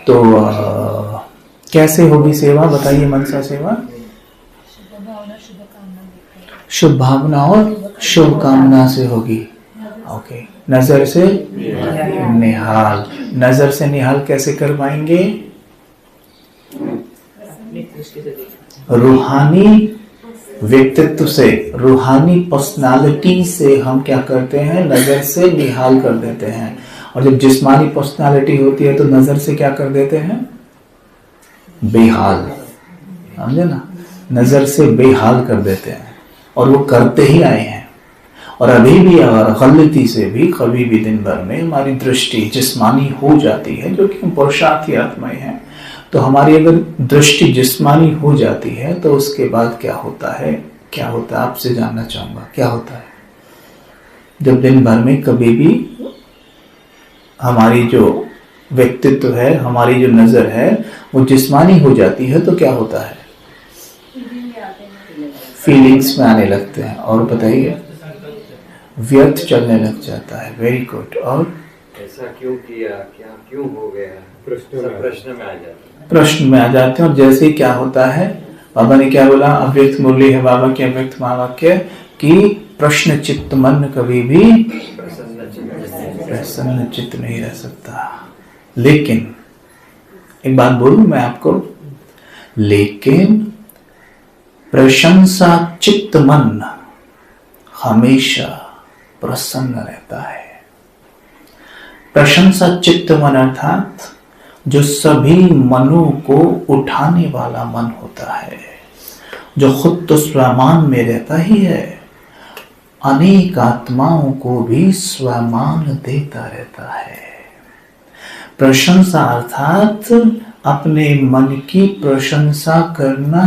तो कैसे होगी सेवा बताइए? मनसा सेवा शुभ भावना और शुभ कामना से होगी। ओके, नजर से निहाल। नजर से निहाल कैसे कर पाएंगे? रूहानी व्यक्तित्व से, रूहानी पर्सनालिटी से हम क्या करते हैं? नजर से निहाल कर देते हैं। और जब जिस्मानी पर्सनालिटी होती है तो नजर से क्या कर देते हैं? बेहाल। समझे ना? नजर से बेहाल कर देते हैं, और वो करते ही आए हैं। और अभी भी अगर गलती से भी कभी भी दिन भर में हमारी दृष्टि जिस्मानी हो जाती है, जो कि हम पुरुषार्थी आत्माएं हैं, तो हमारी अगर दृष्टि जिस्मानी हो जाती है तो उसके बाद क्या होता है? क्या होता है आपसे जानना चाहूंगा, क्या होता है? जब दिन भर में कभी भी हमारी जो व्यक्तित्व है, हमारी जो नजर है, वो जिस्मानी हो जाती है तो क्या होता है? फीलिंग्स में आने लगते हैं। और बताइए, व्यर्थ चलने लग जाता है। Very good. और ऐसा क्यों किया, क्या क्यों हो गया, प्रश्न में आ जाता है। प्रश्न में आ जाते हैं। और जैसे ही क्या होता है, बाबा ने क्या बोला? अव्यक्त मुरली है बाबा के अव्यक्त महावाक्य कि प्रश्न चित्त मन कभी भी प्रसन्न चित्त नहीं रह सकता। लेकिन एक बात बोलूं मैं आपको, लेकिन प्रशंसा चित्त मन हमेशा प्रसन्न रहता है। प्रशंसा चित्त मन अर्थात जो सभी मनों को उठाने वाला मन होता है, जो खुद तो स्वमान में रहता ही है, अनेक आत्माओं को भी स्वमान देता रहता है। प्रशंसा अर्थात अपने मन की प्रशंसा करना।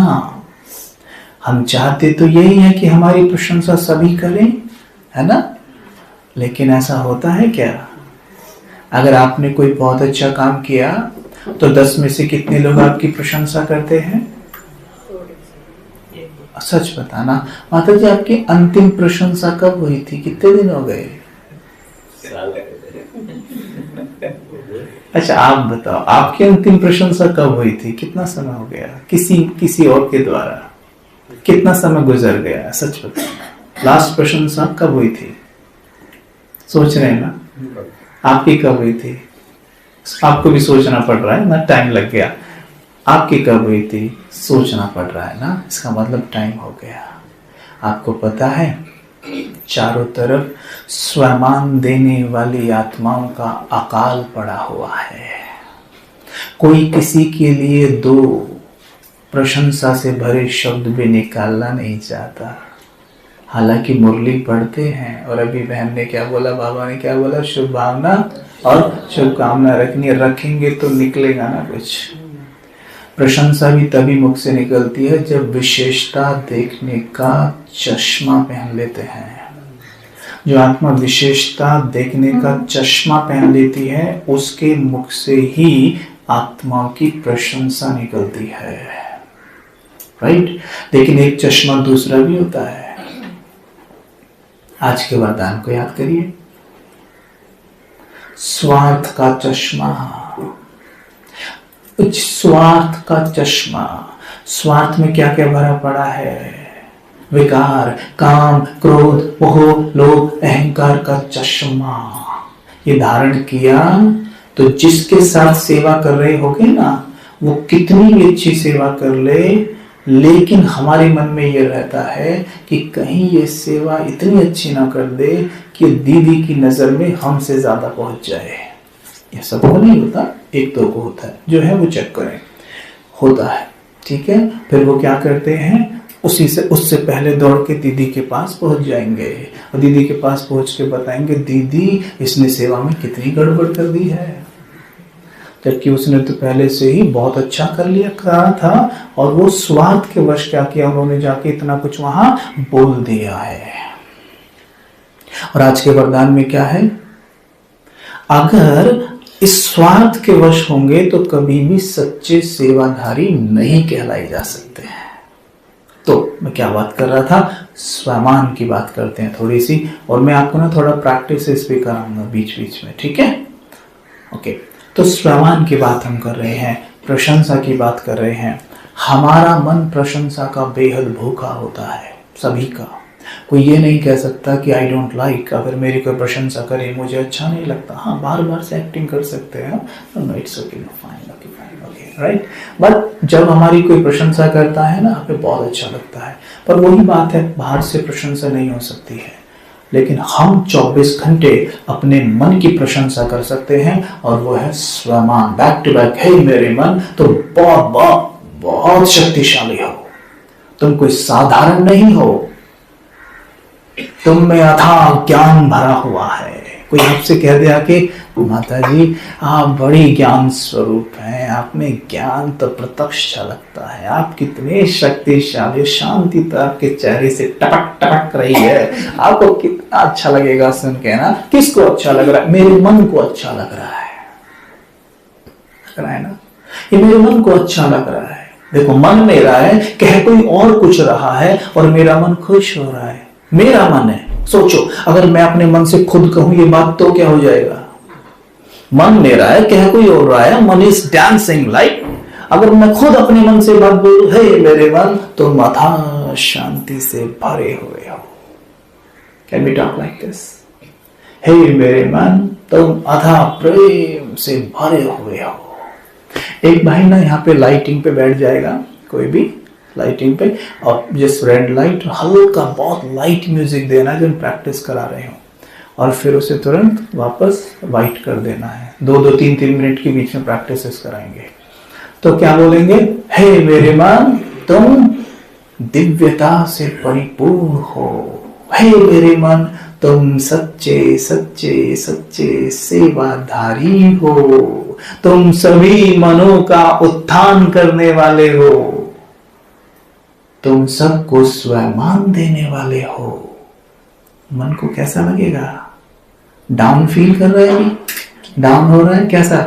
हम चाहते तो यही है कि हमारी प्रशंसा सभी करें, है ना? लेकिन ऐसा होता है क्या? अगर आपने कोई बहुत अच्छा काम किया तो 10 में से कितने लोग आपकी प्रशंसा करते हैं? सच बताना माता जी, आपकी अंतिम प्रशंसा कब हुई थी? कितने दिन हो गए? अच्छा आप बताओ, आपकी अंतिम प्रशंसा कब हुई थी? कितना समय हो गया? किसी और के द्वारा कितना समय गुजर गया? सच बताओ, लास्ट प्रशंसा कब हुई थी? सोच रहे हैं ना? आपकी कब हुई थी? आपको भी सोचना पड़ रहा है ना, टाइम लग गया। आपकी कब हुई थी? सोचना पड़ रहा है ना, इसका मतलब टाइम हो गया। आपको पता है, चारों तरफ स्वमान देने वाली आत्माओं का अकाल पड़ा हुआ है। कोई किसी के लिए 2 प्रशंसा से भरे शब्द भी निकालना नहीं चाहता। हालांकि मुरली पढ़ते हैं। और अभी बहन ने क्या बोला, बाबा ने क्या बोला? शुभ भावना और शुभ कामना रखेंगे तो निकलेगा ना कुछ। प्रशंसा भी तभी मुख से निकलती है जब विशेषता देखने का चश्मा पहन लेते हैं। जो आत्मा विशेषता देखने का चश्मा पहन लेती है, उसके मुख से ही आत्माओं की प्रशंसा निकलती है। राइट? लेकिन एक चश्मा दूसरा भी होता है। आज के वरदान को याद करिए, स्वार्थ का चश्मा। स्वार्थ का चश्मा। स्वार्थ में क्या क्या भरा पड़ा है? विकार, काम, क्रोध, मोह, लोभ, अहंकार का चश्मा ये धारण किया तो जिसके साथ सेवा कर रहे होगे ना, वो कितनी भी अच्छी सेवा कर ले, लेकिन हमारे मन में ये रहता है कि कहीं ये सेवा इतनी अच्छी ना कर दे कि दीदी की नजर में हमसे ज्यादा पहुंच जाए। ये सबको नहीं होता, एक दो को होता है। जो है वो चेक करें, होता है। ठीक है, फिर वो क्या करते हैं, उससे पहले दौड़ के दीदी के पास पहुंच जाएंगे और दीदी के पास पहुंच के बताएंगे, दीदी इसने सेवा में कितनी गड़बड़ कर दी है, जबकि उसने तो पहले से ही बहुत अच्छा करा था। और वो स्वार्थ के वश क्या किया, उन्होंने जाके इतना कुछ वहां बोल दिया है। और आज के वरदान में क्या है, अगर इस स्वार्थ के वश होंगे तो कभी भी सच्चे सेवाधारी नहीं कहलाई जा सकते हैं। तो मैं क्या बात कर रहा था, स्वमान की बात करते हैं थोड़ी सी, और मैं आपको ना थोड़ा प्रैक्टिस इस पे कराऊंगा बीच बीच में। ठीक है, ओके। तो स्वाभिमान की बात हम कर रहे हैं, प्रशंसा की बात कर रहे हैं। हमारा मन प्रशंसा का बेहद भूखा होता है, सभी का। कोई ये नहीं कह सकता कि आई डोंट लाइक, अगर मेरी कोई प्रशंसा करे मुझे अच्छा नहीं लगता। हाँ, बार बार से एक्टिंग कर सकते हैं, no it's okay, no fine, okay fine, okay, right. But जब हमारी कोई प्रशंसा करता है ना, हमें बहुत अच्छा लगता है। पर वही बात है, बाहर से प्रशंसा नहीं हो सकती है, लेकिन हम 24 घंटे अपने मन की प्रशंसा कर सकते हैं, और वो है स्वमान, बैक टू बैक। हे मेरे मन, तुम बहुत बहुत बहुत शक्तिशाली हो, तुम कोई साधारण नहीं हो, तुम में अथाह ज्ञान भरा हुआ है। कोई आपसे कह दिया कि माता जी आप बड़ी ज्ञान स्वरूप हैं, आप में ज्ञान तो प्रत्यक्ष झलकता है, आप कितने शक्तिशाली, शांति तो आपके चेहरे से टपक टपक रही है, आपको कितना अच्छा लगेगा सुन के ना। किसको अच्छा लग रहा है? मेरे मन को अच्छा लग रहा है ना, ये मेरे मन को अच्छा लग रहा है। देखो, मन मेरा है, कह कोई और कुछ रहा है और मेरा मन खुश हो रहा है, मेरा मन है। सोचो, अगर मैं अपने मन से खुद कहूं ये बात तो क्या हो जाएगा? मन मेरा है, कह कोई और रहा है, मन इज डांसिंग लाइक। अगर मैं खुद अपने मन से बात बोलूं, हे मेरे मन, तुम अथाह शांति से भरे हुए हो। Can we talk like this? हे मेरे मन, तुम अथाह प्रेम से भरे हुए हो। एक भाई ना यहाँ पे लाइटिंग पे बैठ जाएगा, कोई भी लाइटिंग पे, और जिस रेड लाइट, हल्का बहुत लाइट म्यूजिक देना जो प्रैक्टिस करा रहे हो, और फिर उसे तुरंत वापस वाइट कर देना है। 2-3 मिनट के बीच में प्रैक्टिस कराएंगे। तो क्या बोलेंगे? हे मेरे मन, तुम दिव्यता से परिपूर्ण हो। हे मेरे मन, तुम सच्चे सच्चे सच्चे सेवाधारी हो। तुम सभी मनों का उत्थान करने वाले हो। तुम सबको स्वमान देने वाले हो। मन को कैसा लगेगा? डाउन फील कर रहा है? डाउन हो रहा है? कैसा?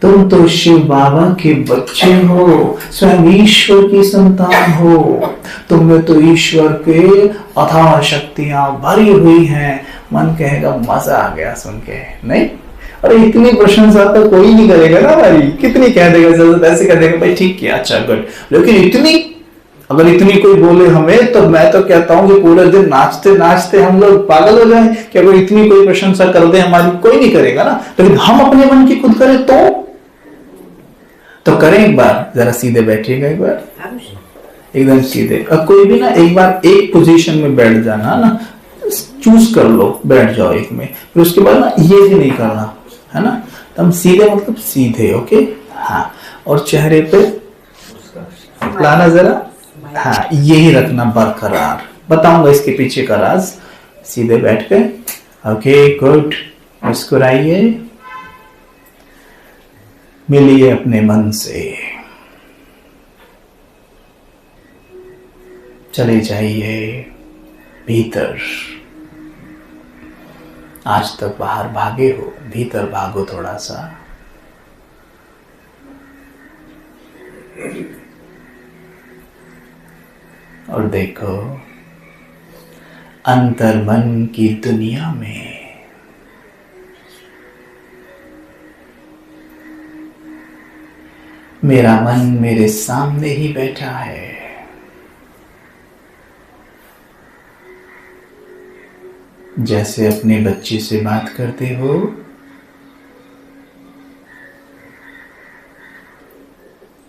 तुम तो शिव बाबा के बच्चे हो, स्वयं ईश्वर की संतान हो। तुम में तो ईश्वर के अथाह शक्तियां भरी हुई हैं। मन कहेगा मजा आ गया सुन के, नहीं? अरे इतनी प्रशंसा तो कोई नहीं करेगा ना भाई, कितनी कह देगा, ऐसे कह देगा भाई ठीक किया, अच्छा गुड। लेकिन इतनी, अगर इतनी कोई बोले हमें, तो मैं तो कहता हूं कि पूरे दिन नाचते नाचते हम लोग पागल हो जाएं कि अगर इतनी कोई प्रशंसा कर दे हमारी। कोई नहीं करेगा ना, लेकिन हम अपने मन की खुद करें तो करें। एक बार जरा सीधे बैठिएगा, एक बार एकदम सीधे। अब कोई भी ना एक बार एक पोजीशन में बैठ जाना ना, चूज कर लो, बैठ जाओ एक में, फिर उसके बाद ना ये भी नहीं करना, है ना। तो हम सीधे मतलब सीधे, ओके, हाँ। और चेहरे पे लाना जरा, हाँ, यही रखना बरकरार। बताऊंगा इसके पीछे का राज। सीधे बैठ के, ओके गुड। मुस्कुराइए, मिलिए अपने मन से, चले जाइए भीतर। आज तक बाहर भागे हो, भीतर भागो थोड़ा सा। और देखो, अंतर्मन की दुनिया में मेरा मन मेरे सामने ही बैठा है। जैसे अपने बच्चे से बात करते हो,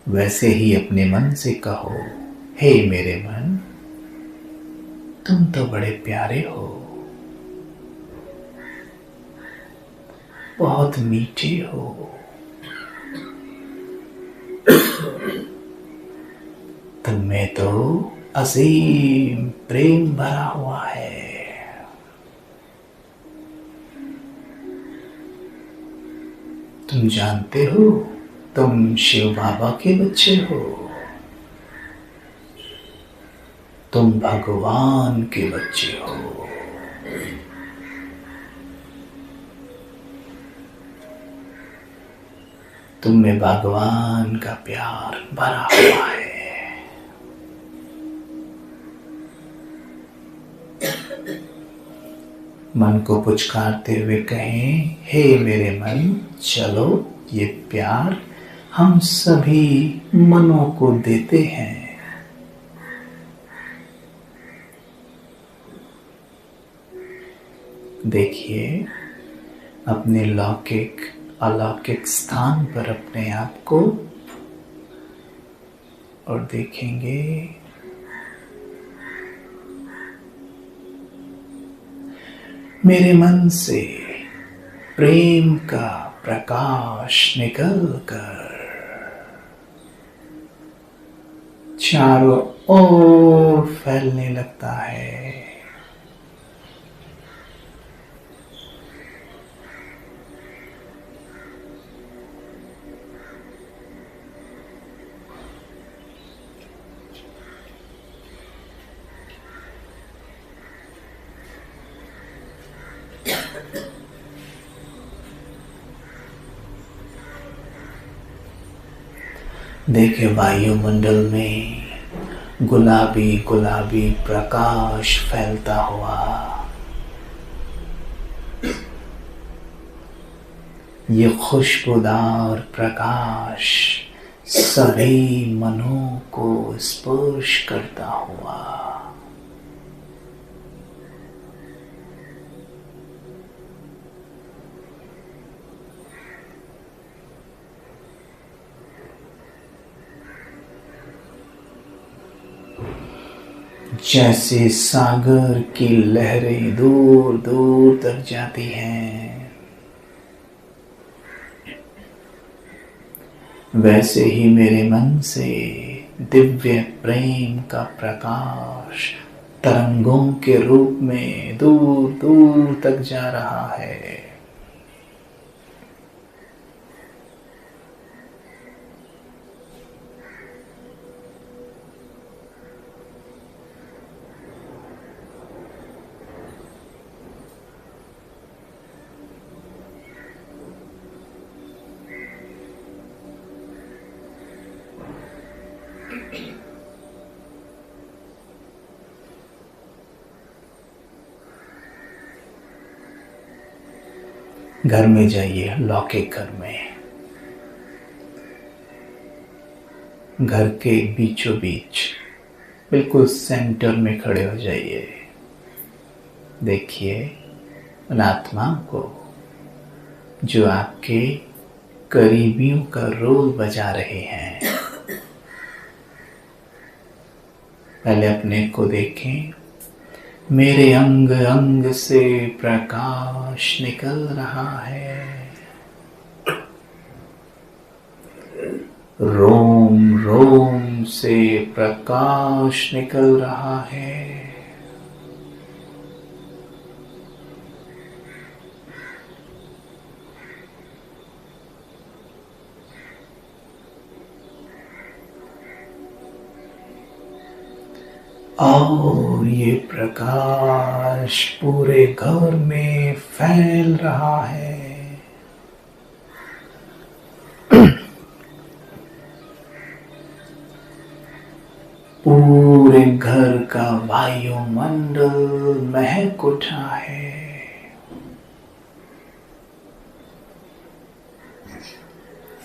वैसे ही अपने मन से कहो, हे मेरे मन, तुम तो बड़े प्यारे हो, बहुत मीठे हो, तुम में तो असीम प्रेम भरा हुआ है। तुम जानते हो, तुम शिव बाबा के बच्चे हो, तुम भगवान के बच्चे हो। तुम में भगवान का प्यार भरा हुआ है। मन को पुचकारते हुए कहें, हे मेरे मन, चलो ये प्यार हम सभी मनों को देते हैं। देखिए अपने लौकिक अलौकिक स्थान पर अपने आप को और देखेंगे मेरे मन से प्रेम का प्रकाश निकल कर चारों ओर फैलने लगता है। देखे वायुमंडल में गुलाबी गुलाबी प्रकाश फैलता हुआ। ये खुशबूदार प्रकाश सभी मनों को स्पर्श करता हुआ। जैसे सागर की लहरें दूर दूर तक जाती हैं, वैसे ही मेरे मन से दिव्य प्रेम का प्रकाश तरंगों के रूप में दूर दूर तक जा रहा है। घर में जाइए, लौकिक घर में, घर के बीचों बीच बिल्कुल सेंटर में खड़े हो जाइए। देखिए उन आत्माओं को जो आपके करीबियों का रोल बजा रहे हैं। पहले अपने को देखें, मेरे अंग अंग से प्रकाश निकल रहा है। रोम रोम से प्रकाश निकल रहा है। और ये प्रकाश पूरे घर में फैल रहा है। पूरे घर का वायुमंडल महक उठा है।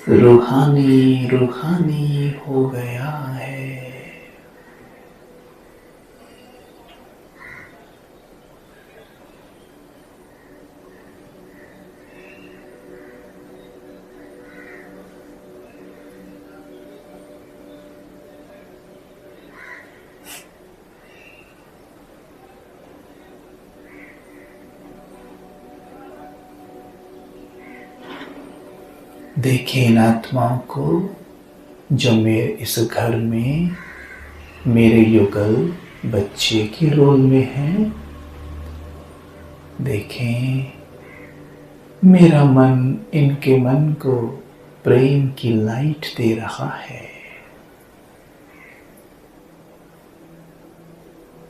रूहानी रूहानी हो गया है। देखें इन आत्माओं को जो मेरे इस घर में मेरे युगल बच्चे के रोल में हैं। देखें मेरा मन इनके मन को प्रेम की लाइट दे रहा है।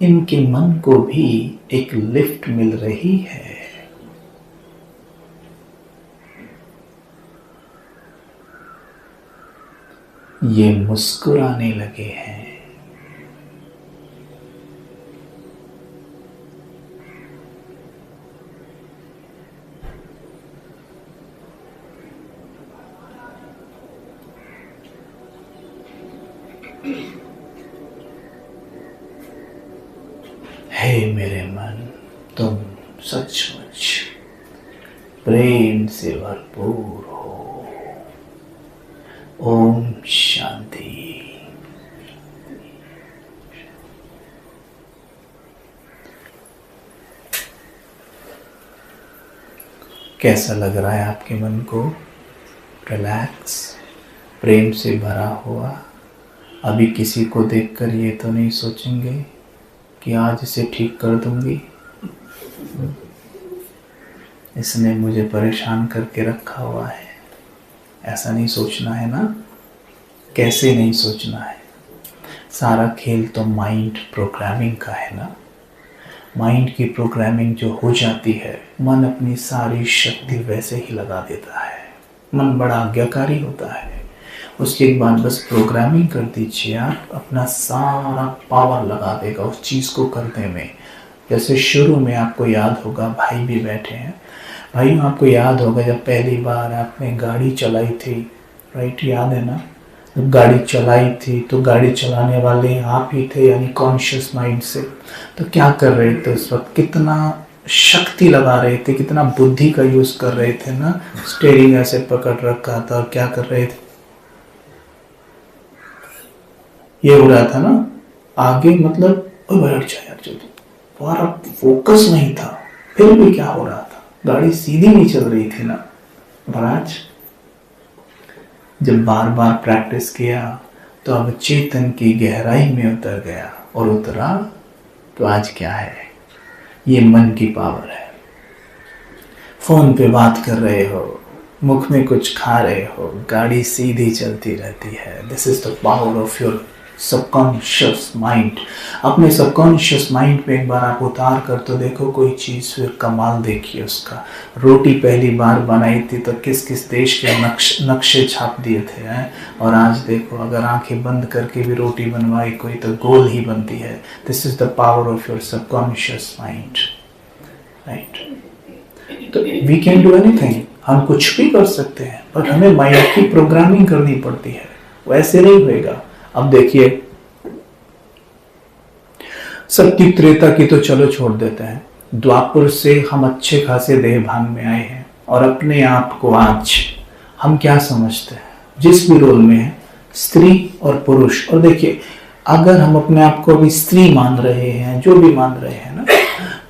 इनके मन को भी एक लिफ्ट मिल रही है। ये मुस्कुराने लगे हैं। हे मेरे मन, तुम सचमुच प्रेम से भरपूर हो। ओम शांति। कैसा लग रहा है आपके मन को? रिलैक्स, प्रेम से भरा हुआ। अभी किसी को देखकर ये तो नहीं सोचेंगे कि आज इसे ठीक कर दूंगी, इसने मुझे परेशान करके रखा हुआ है। ऐसा नहीं सोचना है ना? कैसे नहीं सोचना है? सारा खेल तो माइंड प्रोग्रामिंग का है ना। माइंड की प्रोग्रामिंग जो हो जाती है, मन अपनी सारी शक्ति वैसे ही लगा देता है। मन बड़ा आज्ञाकारी होता है। उसके बाद बस प्रोग्रामिंग कर दीजिए, आप अपना सारा पावर लगा देगा उस चीज़ को करने में। जैसे शुरू में आपको याद होगा, भाई भी बैठे हैं, भाई आपको याद होगा जब पहली बार आपने गाड़ी चलाई थी, राइट? याद है ना? जब गाड़ी चलाई थी तो गाड़ी चलाने वाले आप ही थे, यानी कॉन्शियस माइंड से। तो क्या कर रहे थे उस वक्त? कितना शक्ति लगा रहे थे, कितना बुद्धि का यूज कर रहे थे ना। स्टीयरिंग ऐसे पकड़ रखा था और क्या कर रहे थे? ये हो रहा था ना आगे, मतलब बैठ जाए यार, जो तुम्हारा फोकस नहीं था, फिर भी क्या हो रहा था? गाड़ी सीधी नहीं चल रही थी ना। महाराज जब बार बार प्रैक्टिस किया तो अब चेतन की गहराई में उतर गया, और उतरा तो आज क्या है? ये मन की पावर है। फोन पे बात कर रहे हो, मुख में कुछ खा रहे हो, गाड़ी सीधी चलती रहती है। This is the power of your subconscious mind. अपने सबकॉन्शियस माइंड पे एक बार आप उतार कर तो देखो कोई चीज़, फिर कमाल देखिए उसका। रोटी पहली बार बनाई थी तो किस किस देश के नक्शे छाप दिए थे हैं? और आज देखो, अगर आंखें बंद करके भी रोटी बनवाई कोई तो गोल ही बनती है। This is the power of your subconscious mind, right? तो वी कैन डू एनीथिंग, हम कुछ भी कर सकते हैं, बट हमें माइंड की प्रोग्रामिंग करनी पड़ती है। वैसे नहीं होएगा। अब देखिए, सत्य त्रेता की तो चलो छोड़ देते हैं, द्वापर से हम अच्छे खासे देह भान में आए हैं, और अपने आप को आज हम क्या समझते हैं? जिस भी रोल में है, स्त्री और पुरुष। और देखिए, अगर हम अपने आप को अभी स्त्री मान रहे हैं, जो भी मान रहे हैं ना,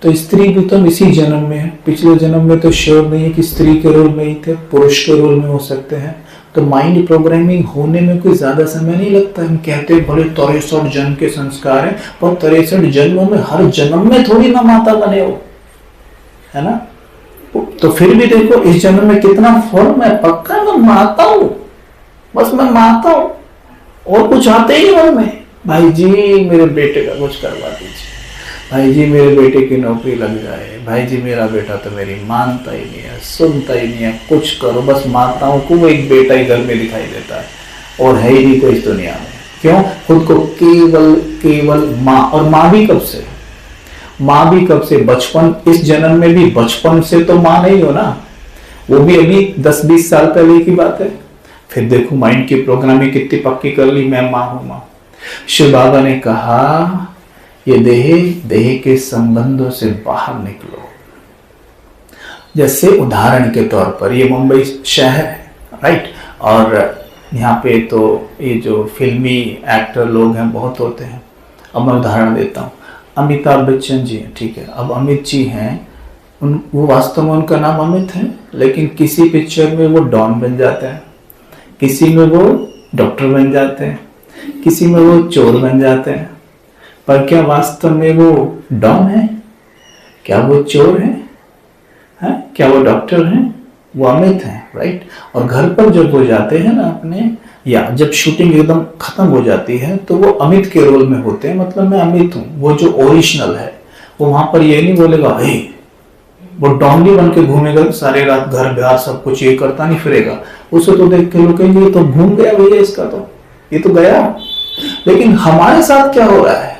तो स्त्री भी तो हम इसी जन्म में है। पिछले जन्म में तो श्योर नहीं है कि स्त्री के रोल में ही थे, पुरुष के रोल में हो सकते हैं। तो माइंड प्रोग्रामिंग होने में कोई ज्यादा समय नहीं लगता। हम कहते हैं भले 63 जन्म के संस्कार हैं, पर 63 जन्मों में हर जन्म में थोड़ी ना माता बने हो, है ना? तो फिर भी देखो इस जन्म में कितना फॉर्म है। पक्का मैं माता हूं, बस मैं माता हूं, और कुछ आते ही मन में। भाई जी मेरे बेटे का कुछ करवा दीजिए, भाई जी मेरे बेटे की नौकरी लग जाए, भाई जी मेरा बेटा तो मेरी मानता ही नहीं है, सुनता ही नहीं है, कुछ करो। बस माताओं को वो एक बेटा ही घर में दिखाई देता है, और है ही नहीं कोई इस दुनिया में। क्यों? खुद को केवल माँ। और माँ भी कब से? माँ भी कब से? बचपन। इस जन्म में भी बचपन से तो माँ नहीं हो ना, वो भी अभी 10-20 साल पहले की बात है। फिर देखो माइंड की प्रोग्रामिंग कितनी पक्की कर ली, मैं माँ हूं माँ। शिव बाबा ने कहा ये देह के संबंधों से बाहर निकलो। जैसे उदाहरण के तौर पर ये मुंबई शहर है, राइट? और यहाँ पे तो ये जो फिल्मी एक्टर लोग हैं बहुत होते हैं। अब मैं उदाहरण देता हूँ, अमिताभ बच्चन जी हैं, ठीक है? अब अमित जी हैं, वो वास्तव में उनका नाम अमित है, लेकिन किसी पिक्चर में वो डॉन बन जाते हैं, किसी में वो डॉक्टर बन जाते हैं, किसी में वो चोर बन जाते हैं। पर क्या वास्तव में वो डॉन है? क्या वो चोर है? क्या वो डॉक्टर है? वो अमित है, राइट? और घर पर जब वो जाते हैं ना अपने, या जब शूटिंग एकदम खत्म हो जाती है तो वो अमित के रोल में होते हैं। मतलब मैं अमित हूँ, वो जो ओरिजिनल है वो वहां पर ये नहीं बोलेगा हे, वो डॉन भी बन के घूमेगा सारे रात, घर बाहर सब कुछ ये करता नहीं फिरेगा। उसे तो देख के लोग कहेंगे ये तो घूम गया भैया, इसका तो ये तो गया। लेकिन हमारे साथ क्या हो रहा है?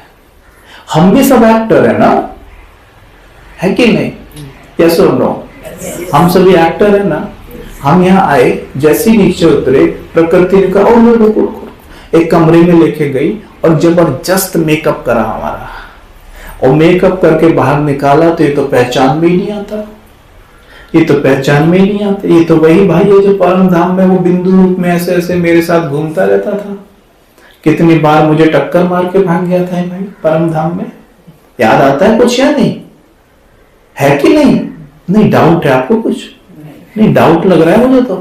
हम भी सब एक्टर है ना, है कि नहीं? यस और नो? हम सभी एक्टर है ना। हम यहाँ आए, जैसे नीचे उतरे, प्रकृति ने कहा और एक कमरे में लेके गई और जबरदस्त मेकअप करा हमारा, और मेकअप करके बाहर निकाला तो ये तो पहचान में ही नहीं आता, ये तो पहचान में ही नहीं आता। ये तो वही भाई है जो परम धाम में वो बिंदु रूप में ऐसे ऐसे मेरे साथ घूमता रहता था। कितनी बार मुझे टक्कर मार के भाग गया था भाई परम धाम में। याद आता है कुछ या नहीं? है कि नहीं? नहीं डाउट है आपको कुछ? नहीं डाउट लग रहा है मुझे तो।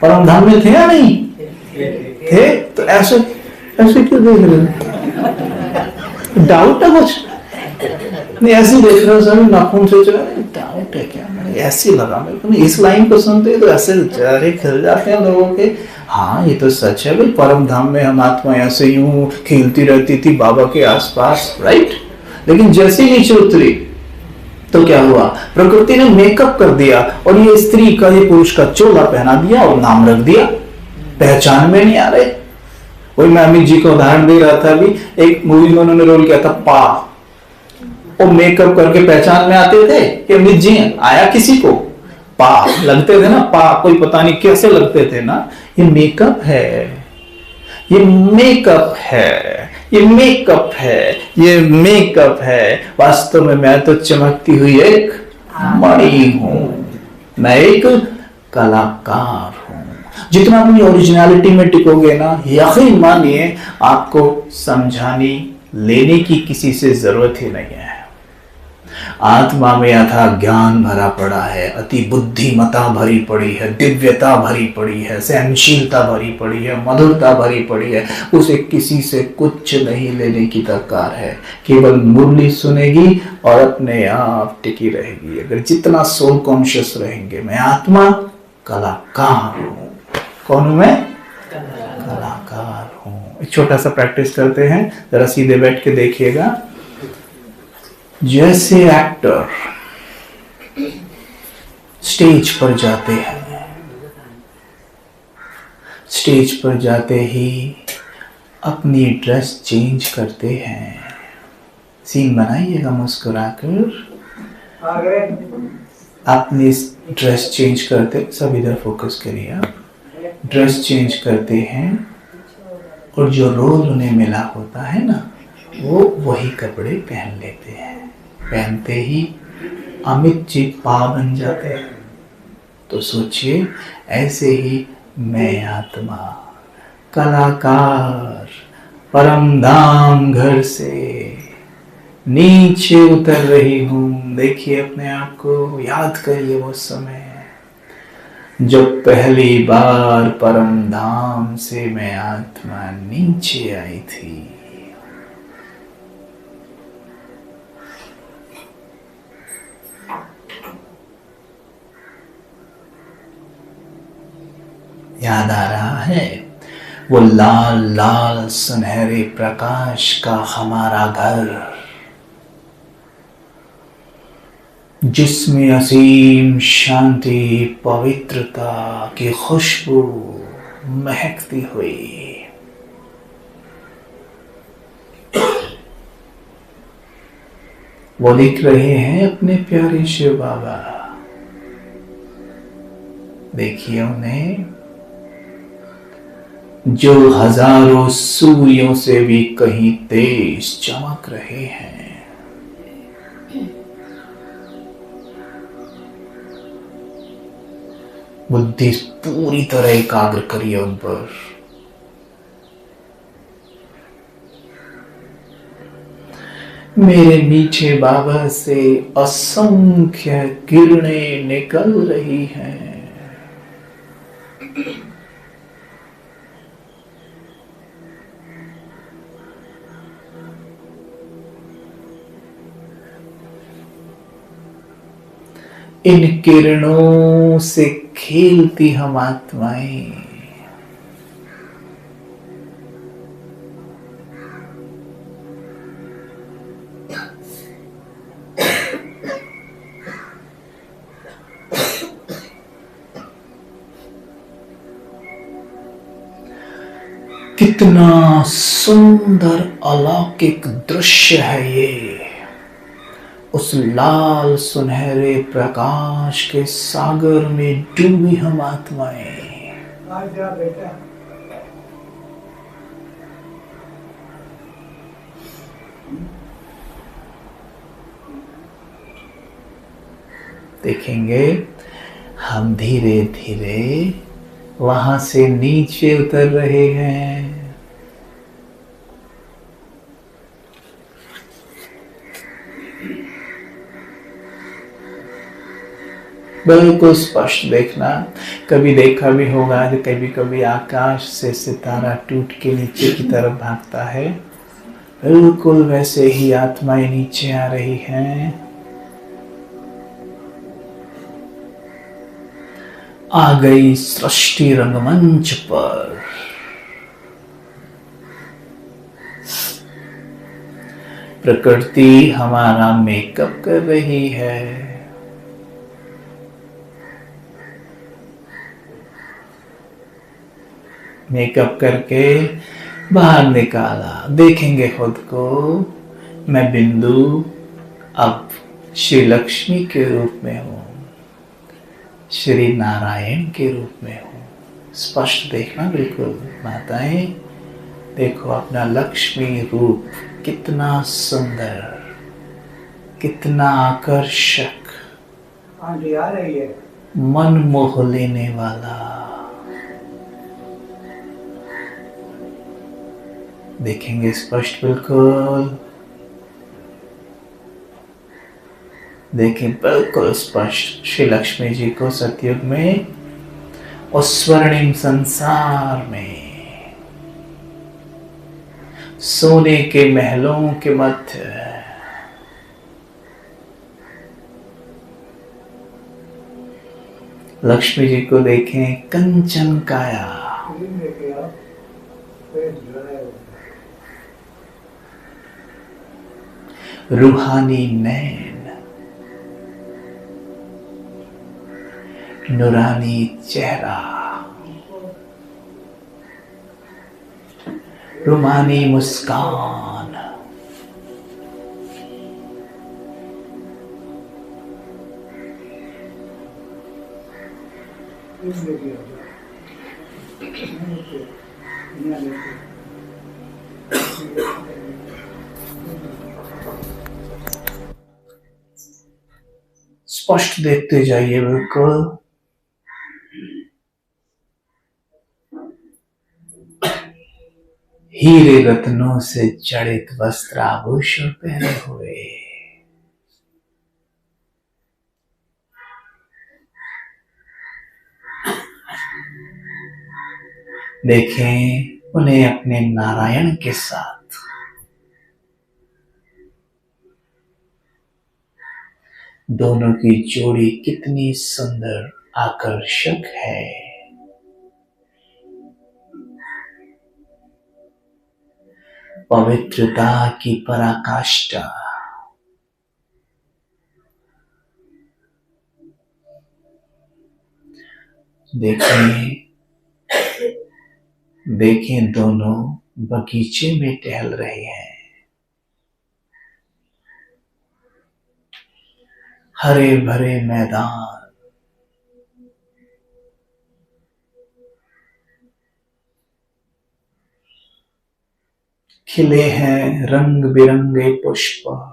परम धाम में थे या नहीं थे? तो ऐसे ऐसे क्यों देख रहे हो? डाउट है कुछ? नहीं ऐसे देख रहे हो सर, नाखून से डाउट है क्या? मैंने ऐसे लगा मेरे को। इस लाइन को सुनते तो ऐसे चेहरे खिल जाते हैं लोगों के। हाँ ये तो सच है भाई, परम धाम में हम आत्मा ऐसे यूं खेलती रहती थी बाबा के आसपास, राइट। लेकिन जैसे नीचे उतरी तो क्या हुआ? प्रकृति ने मेकअप कर दिया और ये स्त्री का ये पुरुष का चोला पहना दिया और नाम रख दिया। पहचान में नहीं आ रहे। वही मैं अमित जी को उदाहरण दे रहा था अभी, एक मूवी में उन्होंने रोल किया था पा। वो मेकअप करके पहचान में आते थे कि अमित जी आया किसी को पा लगते थे ना, पा कोई पता नहीं कैसे लगते थे ना। ये मेकअप है, ये मेकअप है, ये मेकअप है, ये मेकअप है। वास्तव में मैं तो चमकती हुई एक मणि हूं, मैं एक कलाकार हूं। जितना अपनी ओरिजिनलिटी में टिकोगे ना, यकीन मानिए आपको समझाने लेने की किसी से जरूरत ही नहीं है। आत्मा में अथा ज्ञान भरा पड़ा है, अति बुद्धिमता भरी पड़ी है, दिव्यता भरी पड़ी है, सहनशीलता भरी पड़ी है, मधुरता भरी पड़ी है। उसे किसी से कुछ नहीं लेने की दरकार है। केवल मुरली सुनेगी और अपने आप टिकी रहेगी। अगर जितना सोल कॉन्शियस रहेंगे, मैं आत्मा कलाकार हूं। कौन हूं मैं? कलाकार हूं। एक छोटा सा प्रैक्टिस करते हैं, जरा सीधे बैठ के देखिएगा। जैसे एक्टर स्टेज पर जाते हैं, स्टेज पर जाते ही अपनी ड्रेस चेंज करते हैं। सीन बनाइएगा मुस्कुराकर। अपनी ड्रेस चेंज करते, सब इधर फोकस करिए आप। ड्रेस चेंज करते हैं और जो रोल उन्हें मिला होता है ना, वो वही कपड़े पहन लेते हैं। पहनते ही अमित जी पा बन जाते हैं। तो सोचिए, ऐसे ही मैं आत्मा कलाकार परम धाम घर से नीचे उतर रही हूं। देखिए अपने आप को, याद करिए वो समय जब पहली बार परम धाम से मैं आत्मा नीचे आई थी। याद आ रहा है वो लाल लाल सुनहरे प्रकाश का हमारा घर, जिसमें असीम शांति पवित्रता की खुशबू महकती हुई। वो दिख रहे हैं अपने प्यारे शिव बाबा। देखिए उन्हें, जो हजारों सूर्यों से भी कहीं तेज चमक रहे हैं। बुद्धि पूरी तरह एकाग्र करिए उन पर। मेरे मीठे बाबा से असंख्य किरणें निकल रही हैं। इन किरणों से खेलती हम आत्माएं कितना सुंदर अलौकिक दृश्य है ये। उस लाल सुनहरे प्रकाश के सागर में डूबी हम आत्माएं। देखेंगे हम धीरे धीरे वहां से नीचे उतर रहे हैं। बिल्कुल स्पष्ट देखना। कभी देखा भी होगा कि कभी कभी आकाश से सितारा टूट के नीचे की तरफ भागता है, बिल्कुल वैसे ही आत्माएं नीचे आ रही हैं। आ गई सृष्टि रंगमंच पर। प्रकृति हमारा मेकअप कर रही है। मेकअप करके बाहर निकाला। देखेंगे खुद को, मैं बिंदु अब श्री लक्ष्मी के रूप में हूं, श्री नारायण के रूप में हूं। स्पष्ट देखना बिल्कुल। माताएं देखो अपना लक्ष्मी रूप कितना सुंदर, कितना आकर्षक, आ रही है, मन मोह लेने वाला। देखेंगे स्पष्ट बिल्कुल। देखें बिल्कुल स्पष्ट श्री लक्ष्मी जी को सतयुग में और स्वर्णिम संसार में सोने के महलों के मध्य लक्ष्मी जी को देखें कंचन काया, रूहानी नैन, नूरानी चेहरा, रूमानी मुस्कान, स्पष्ट देखते जाइए बिल्कुल। हीरे रत्नों से जड़ित वस्त्र आभूषण पहने हुए, देखें उन्हें अपने नारायण के साथ। दोनों की जोड़ी कितनी सुंदर आकर्षक है। पवित्रता की पराकाष्ठा। देखें दोनों बगीचे में टहल रहे हैं। हरे भरे मैदान, खिले हैं रंग बिरंगे पुष्प।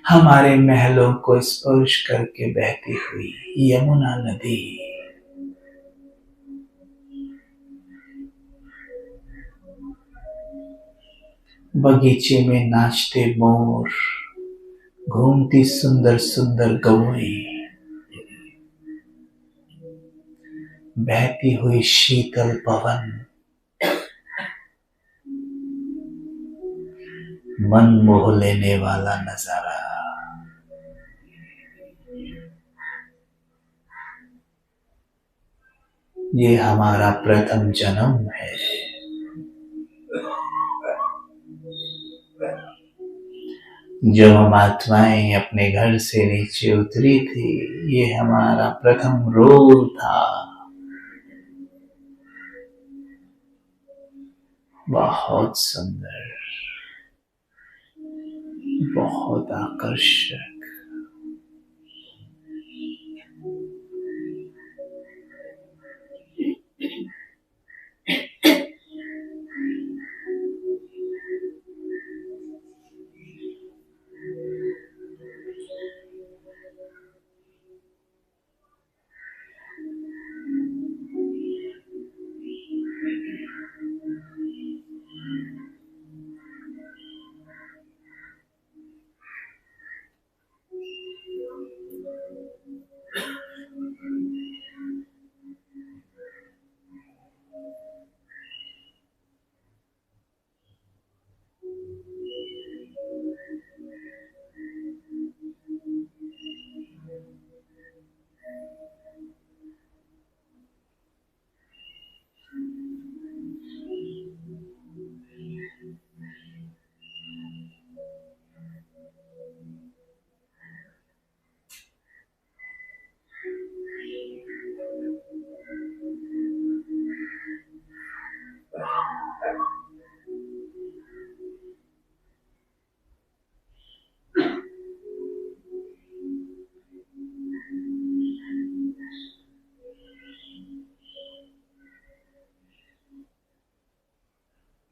हमारे महलों को स्पर्श करके बहती हुई यमुना नदी, बगीचे में नाचते मोर, घूमती सुंदर सुंदर गौएं, बहती हुई शीतल पवन, मन मोह लेने वाला नजारा। ये हमारा प्रथम जन्म है। जो हम आत्माएं अपने घर से नीचे उतरी थी, ये हमारा प्रथम रोल था। बहुत सुंदर, बहुत आकर्षक।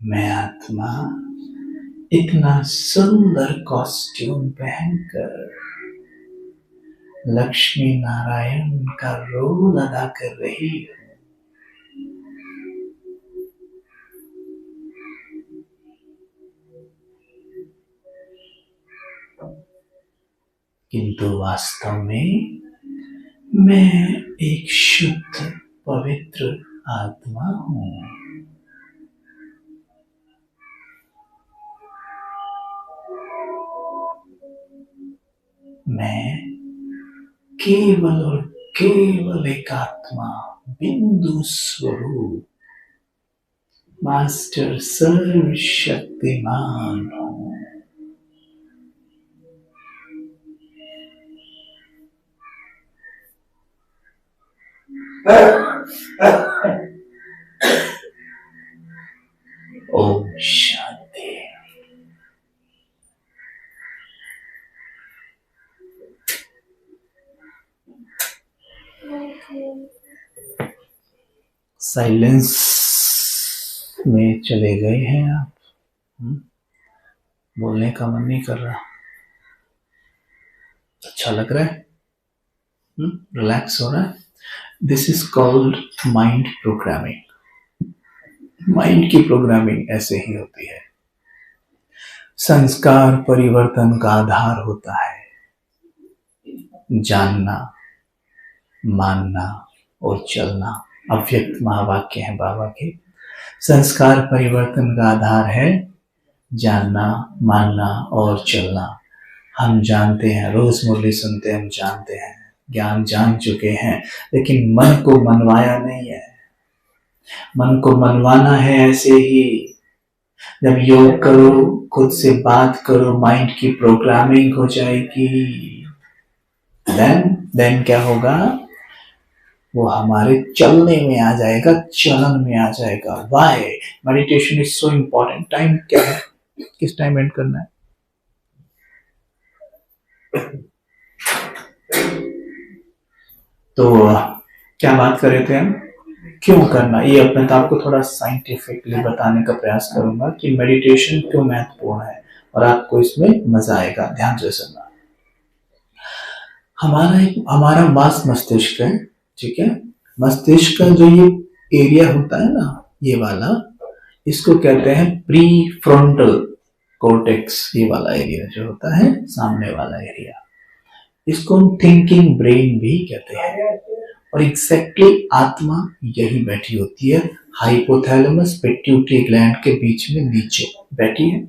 मैं आत्मा इतना सुंदर कॉस्ट्यूम पहनकर लक्ष्मी नारायण का रोल अदा कर रही हूँ, किंतु वास्तव में मैं एक शुद्ध पवित्र आत्मा हूँ। मैं केवल और केवल एक आत्मा, बिंदु स्वरूप, मास्टर सर्वशक्तिमान हूँ। ओम शांति। साइलेंस में चले गए हैं आप। बोलने का मन नहीं कर रहा, अच्छा लग रहा है, रिलैक्स हो रहा है। This is called mind programming. Mind की प्रोग्रामिंग ऐसे ही होती है। संस्कार परिवर्तन का आधार होता है जानना, मानना और चलना। अव्यक्त महावाक्य है बाबा के। संस्कार परिवर्तन का आधार है जानना, मानना और चलना। हम जानते हैं, रोज मुरली सुनते हम जानते हैं, ज्ञान जान चुके हैं, लेकिन मन को मनवाया नहीं है। मन को मनवाना है ऐसे ही। जब योग करो, खुद से बात करो, माइंड की प्रोग्रामिंग हो जाएगी। देन क्या होगा? वो हमारे चलने में आ जाएगा, चलन में आ जाएगा। Why meditation is so important. Time क्या है? किस टाइम एंड करना है? तो क्या बात कर रहे थे हम? क्यों करना? ये अपने आप को थोड़ा साइंटिफिकली बताने का प्रयास करूंगा कि मेडिटेशन क्यों महत्वपूर्ण है और आपको इसमें मजा आएगा। ध्यान से सुनना। हमारा वास्ट मस्तिष्क है, ठीक है। मस्तिष्क का जो ये एरिया होता है ना, ये वाला, इसको कहते हैं प्री फ्रंटल कॉर्टेक्स। ये वाला एरिया जो होता है, सामने वाला एरिया, इसको हम थिंकिंग ब्रेन भी कहते हैं। और एग्जैक्टली आत्मा यही बैठी होती है, हाइपोथैलेमस पिट्यूटरी ग्लैंड के बीच में नीचे बैठी है।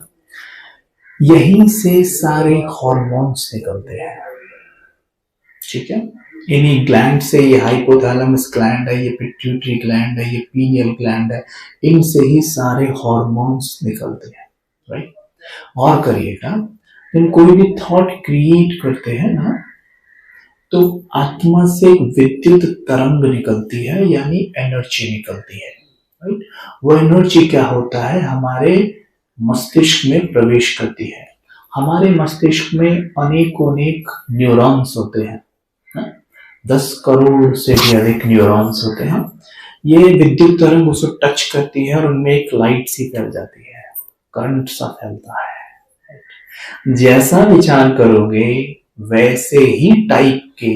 यहीं से सारे हार्मोन्स निकलते हैं, ठीक है। इन्हीं ग्लैंड से, ये हाइपोथैलेमस ग्लैंड है, ये पिट्यूटरी ग्लैंड है, ये पीनियल ग्लैंड है, इनसे ही सारे हार्मोन्स निकलते हैं, राइट। और करिएगा, जब कोई भी थॉट क्रिएट करते हैं ना, तो आत्मा से एक विद्युत तरंग निकलती है, यानी एनर्जी निकलती है, राइट। वो एनर्जी क्या होता है, हमारे मस्तिष्क में प्रवेश करती है। हमारे मस्तिष्क में अनेक न्यूरॉन्स होते हैं, 10 करोड़ से भी अधिक न्यूरॉन्स होते हैं। ये विद्युत तरंग उसे टच करती है और उनमें एक लाइट सी फैल जाती है, करंट सा फैलता है। जैसा विचार करोगे वैसे ही टाइप के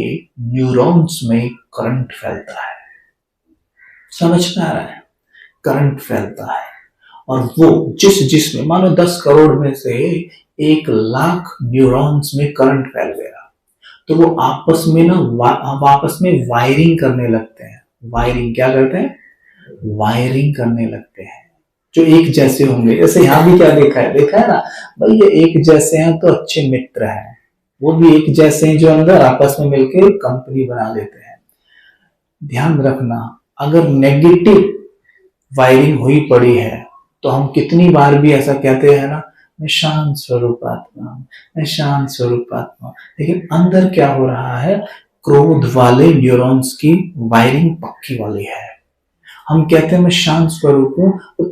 न्यूरॉन्स में करंट फैलता है। समझ में आ रहा है? करंट फैलता है, और वो जिसमें मानो 10 करोड़ में से 1,00,000 न्यूरॉन्स में करंट फैल गया, तो वो आपस में ना आपस में वायरिंग करने लगते हैं। वायरिंग क्या करते हैं? वायरिंग करने लगते हैं, जो एक जैसे होंगे। जैसे यहां भी क्या देखा है ना भाई, ये एक जैसे हैं तो अच्छे मित्र हैं, वो भी एक जैसे हैं जो अंदर आपस में मिलकर कंपनी बना लेते हैं। ध्यान रखना, अगर नेगेटिव वायरिंग हुई पड़ी है तो हम कितनी बार भी ऐसा कहते हैं ना, मैं शांत स्वरूप आत्मा, मैं शांत स्वरूप आत्मा, लेकिन अंदर क्या हो रहा है, क्रोध वाले न्यूरॉन्स की वायरिंग पक्की वाली है। हम कहते हैं मैं शांत स्वरूप हूं, तो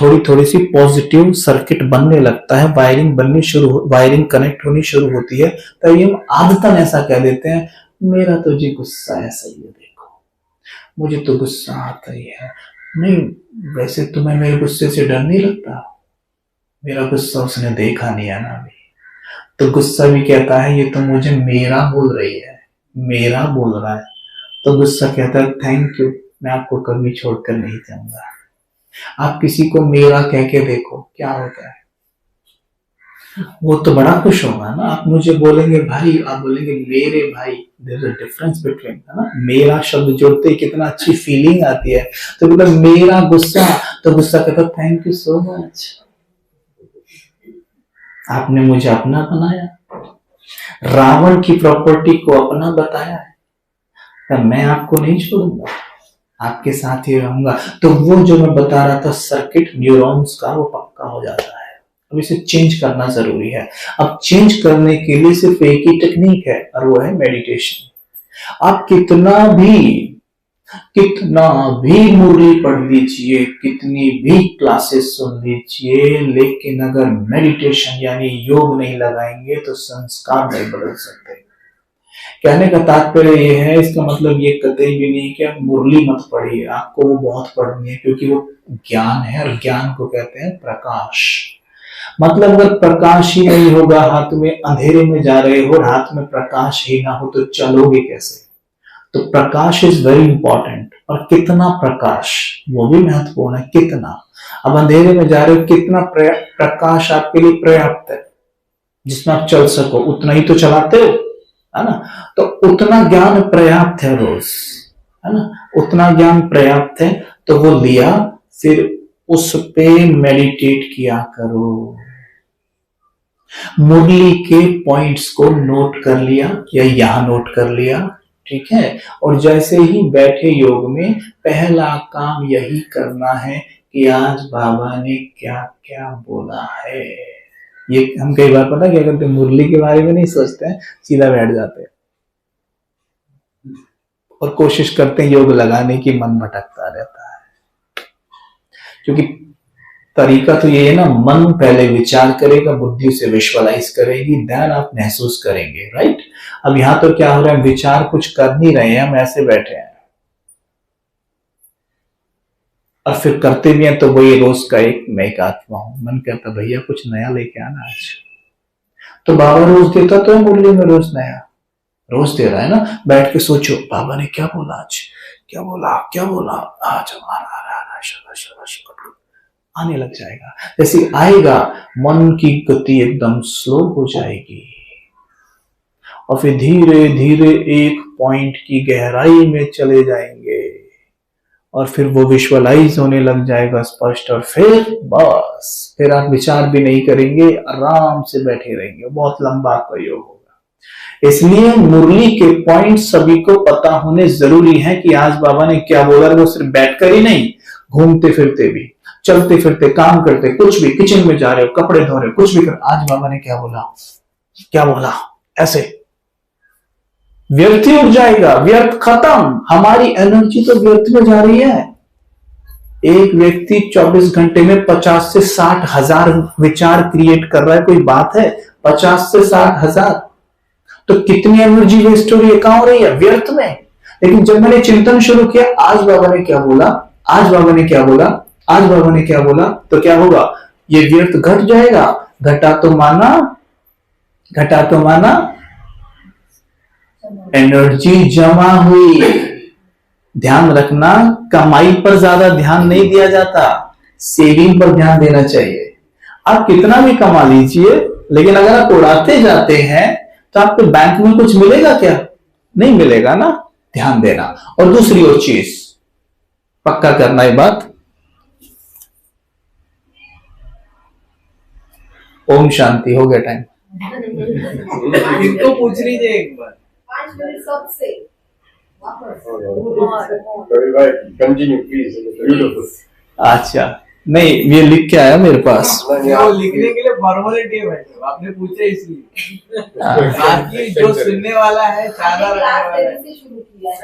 थोड़ी सी पॉजिटिव सर्किट बनने लगता है, वायरिंग कनेक्ट होनी शुरू होती है। तभी हम आदतन ऐसा कह देते हैं, मेरा तो जी गुस्सा ऐसा ही है, देखो मुझे तो गुस्सा आता ही है। नहीं, वैसे तुम्हें मेरे गुस्से से डर नहीं लगता? मेरा गुस्सा उसने देखा नहीं है ना अभी। तो गुस्सा भी कहता है ये तो मुझे मेरा बोल रही है, मेरा बोल रहा है। तो गुस्सा कहता है थैंक यू, मैं आपको कभी छोड़कर नहीं जाऊंगा। आप किसी को मेरा कह के देखो क्या होता है, वो तो बड़ा खुश होगा ना। आप मुझे बोलेंगे भाई, आप बोलेंगे मेरे भाई, there is a difference between, है ना। मेरा शब्द जोड़ते ही कितना अच्छी फीलिंग आती है। तो मतलब मेरा गुस्सा, तो गुस्सा कहता थैंक यू सो मच, आपने मुझे अपना बनाया, रावण की प्रॉपर्टी को अपना बताया है, तो मैं आपको नहीं छोड़ूंगा, आपके साथ ही रहूंगा। तो वो जो मैं बता रहा था सर्किट न्यूरॉन्स का, वो पक्का हो जाता है। अब इसे चेंज करना जरूरी है। अब चेंज करने के लिए सिर्फ एक ही टेक्निक है, और वो है मेडिटेशन। आप कितना भी मुरली पढ़ लीजिए, कितनी भी क्लासेस सुन लीजिए, लेकिन अगर मेडिटेशन यानी योग नहीं लगाएंगे तो संस्कार नहीं बदल सकते। कहने का तात्पर्य ये है, इसका मतलब ये कतई भी नहीं कि आप मुरली मत पढ़िए, आपको वो बहुत पढ़नी है, क्योंकि वो ज्ञान है, और ज्ञान को कहते हैं प्रकाश। मतलब अगर प्रकाश ही नहीं होगा, हाथ में अंधेरे में जा रहे हो और हाथ में प्रकाश ही ना हो तो चलोगे कैसे? तो प्रकाश इज वेरी इंपॉर्टेंट। और कितना प्रकाश, वो भी महत्वपूर्ण है, कितना। अब अंधेरे में जा रहे हो, कितना प्रकाश आपके लिए पर्याप्त है जिसमें आप चल सको, उतना ही तो चलाते हो, है ना। तो उतना ज्ञान पर्याप्त है रोज, है ना, उतना ज्ञान पर्याप्त है। तो वो लिया, फिर उस पे मेडिटेट किया करो। मुरली के पॉइंट्स को नोट कर लिया या यहां नोट कर लिया, ठीक है। और जैसे ही बैठे योग में, पहला काम यही करना है कि आज बाबा ने क्या क्या बोला है। ये हम कई बार पता क्या करते हैं, मुरली के बारे में नहीं सोचते हैं, सीधा बैठ जाते हैं और कोशिश करते हैं योग लगाने की, मन भटकता रहता है। क्योंकि तरीका तो ये है ना, मन पहले विचार करेगा, बुद्धि से विजुअलाइज करेगी, देन आप महसूस करेंगे, राइट। अब यहां तो क्या हो रहा है, विचार कुछ कर नहीं रहे हैं, हम ऐसे बैठे हैं, और फिर करते भी हैं तो वही रोज का मैं एक आत्मा हूं। मन कहता भैया कुछ नया लेके आना आज। तो बाबा रोज देता तो है मुरली में, रोज नया रोज दे रहा है ना। बैठ के सोचो बाबा ने क्या बोला आज, क्या बोला आज हमारा आने लग जाएगा। जैसे आएगा, मन की गति एकदम स्लो हो जाएगी, और फिर धीरे धीरे एक पॉइंट की गहराई में चले जाएंगे, और फिर वो विजुअलाइज होने लग जाएगा स्पष्ट, और फिर बस, फिर आप विचार भी नहीं करेंगे, आराम से बैठे रहेंगे। बहुत लंबा आपका योग होगा। इसलिए मुरली के पॉइंट सभी को पता होने जरूरी है कि आज बाबा ने क्या बोला। वो सिर्फ बैठकर ही नहीं, घूमते फिरते भी, चलते फिरते, काम करते, कुछ भी, किचन में जा रहे हो, कपड़े धो रहे हो, कुछ भी कर, आज बाबा ने क्या बोला, क्या बोला, ऐसे व्यर्थ ही उठ जाएगा, व्यर्थ खत्म। हमारी एनर्जी तो व्यर्थ में जा रही है। एक व्यक्ति 24 घंटे में 50 से 60 हजार विचार क्रिएट कर रहा है, कोई बात है? 50 से 60 हजार, तो कितनी एनर्जी वेस्ट हो रही है, कहां हो रही है? व्यर्थ में। लेकिन जब मैंने चिंतन शुरू किया, आज बाबा ने क्या बोला, आज बाबा ने क्या बोला, आज बाबा ने क्या बोला, तो क्या होगा? ये व्यर्थ घट जाएगा। घटा तो माना, घटा तो माना एनर्जी जमा हुई। ध्यान रखना, कमाई पर ज्यादा ध्यान नहीं दिया जाता, सेविंग पर ध्यान देना चाहिए। आप कितना भी कमा लीजिए, लेकिन अगर आप उड़ाते जाते हैं तो आपके बैंक में कुछ मिलेगा क्या? नहीं मिलेगा ना। ध्यान देना। और दूसरी और चीज पक्का करना ये बात, ओम शांति। हो गया टाइम। इनको पूछ लीजिए एक बार। 5 मिनट सबसे कंटिन्यू प्लीज, ब्यूटीफुल। अच्छा, नहीं ये लिख के आया मेरे पास। वो लिखने के लिए फॉर्मेलिटी है भाई, आपने पूछा इसलिए। बाकी जो सुनने वाला है, चारा रखने वाला है। से शुरू किया है।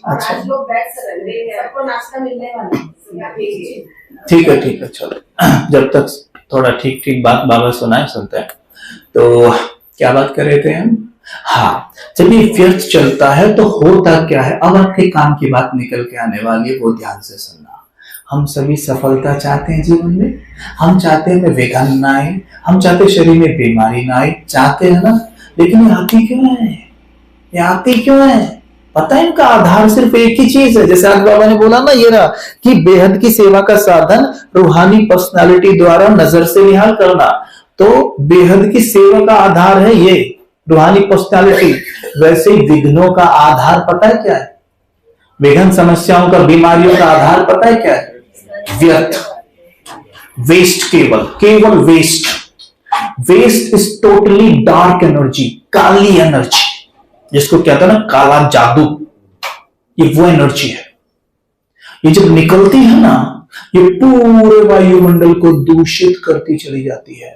अच्छा। आज लोग बैठ सकते हैं, सबको नाश्ता मिलने वाला है। ठीक है, ठीक है, चलो। जब तक थोड़ा ठीक ठीक बात बाबा सुनाए, सुनते हैं। तो क्या बात कर रहे थे हम? हाँ, जब ये व्यर्थ चलता है तो होता क्या है? अब आपके काम की बात निकल के आने वाली है, वो ध्यान से सुनना। हम सभी सफलता चाहते हैं जीवन में, हम चाहते हैं विघ्न ना आए, हम चाहते हैं शरीर में बीमारी ना आए, चाहते हैं ना। लेकिन ये आती क्यों है? ये आती क्यों है? पता है, इनका आधार सिर्फ एक ही चीज है। जैसे आज बाबा ने बोला ना, ये रहा कि बेहद की सेवा का साधन रूहानी पर्सनालिटी द्वारा नजर से निहाल करना। तो बेहद की सेवा का आधार है ये रूहानी पर्सनालिटी। वैसे ही विघ्नों का आधार पता है क्या है? विघ्न समस्याओं का, बीमारियों का आधार पता है क्या है? व्यर्थ, वेस्ट, केवल केवल waste. Waste is totally dark energy, काली एनर्जी, जिसको कहते हैं ना काला जादू। ये वो एनर्जी है। ये जब निकलती है ना, ये पूरे वायुमंडल को दूषित करती चली जाती है।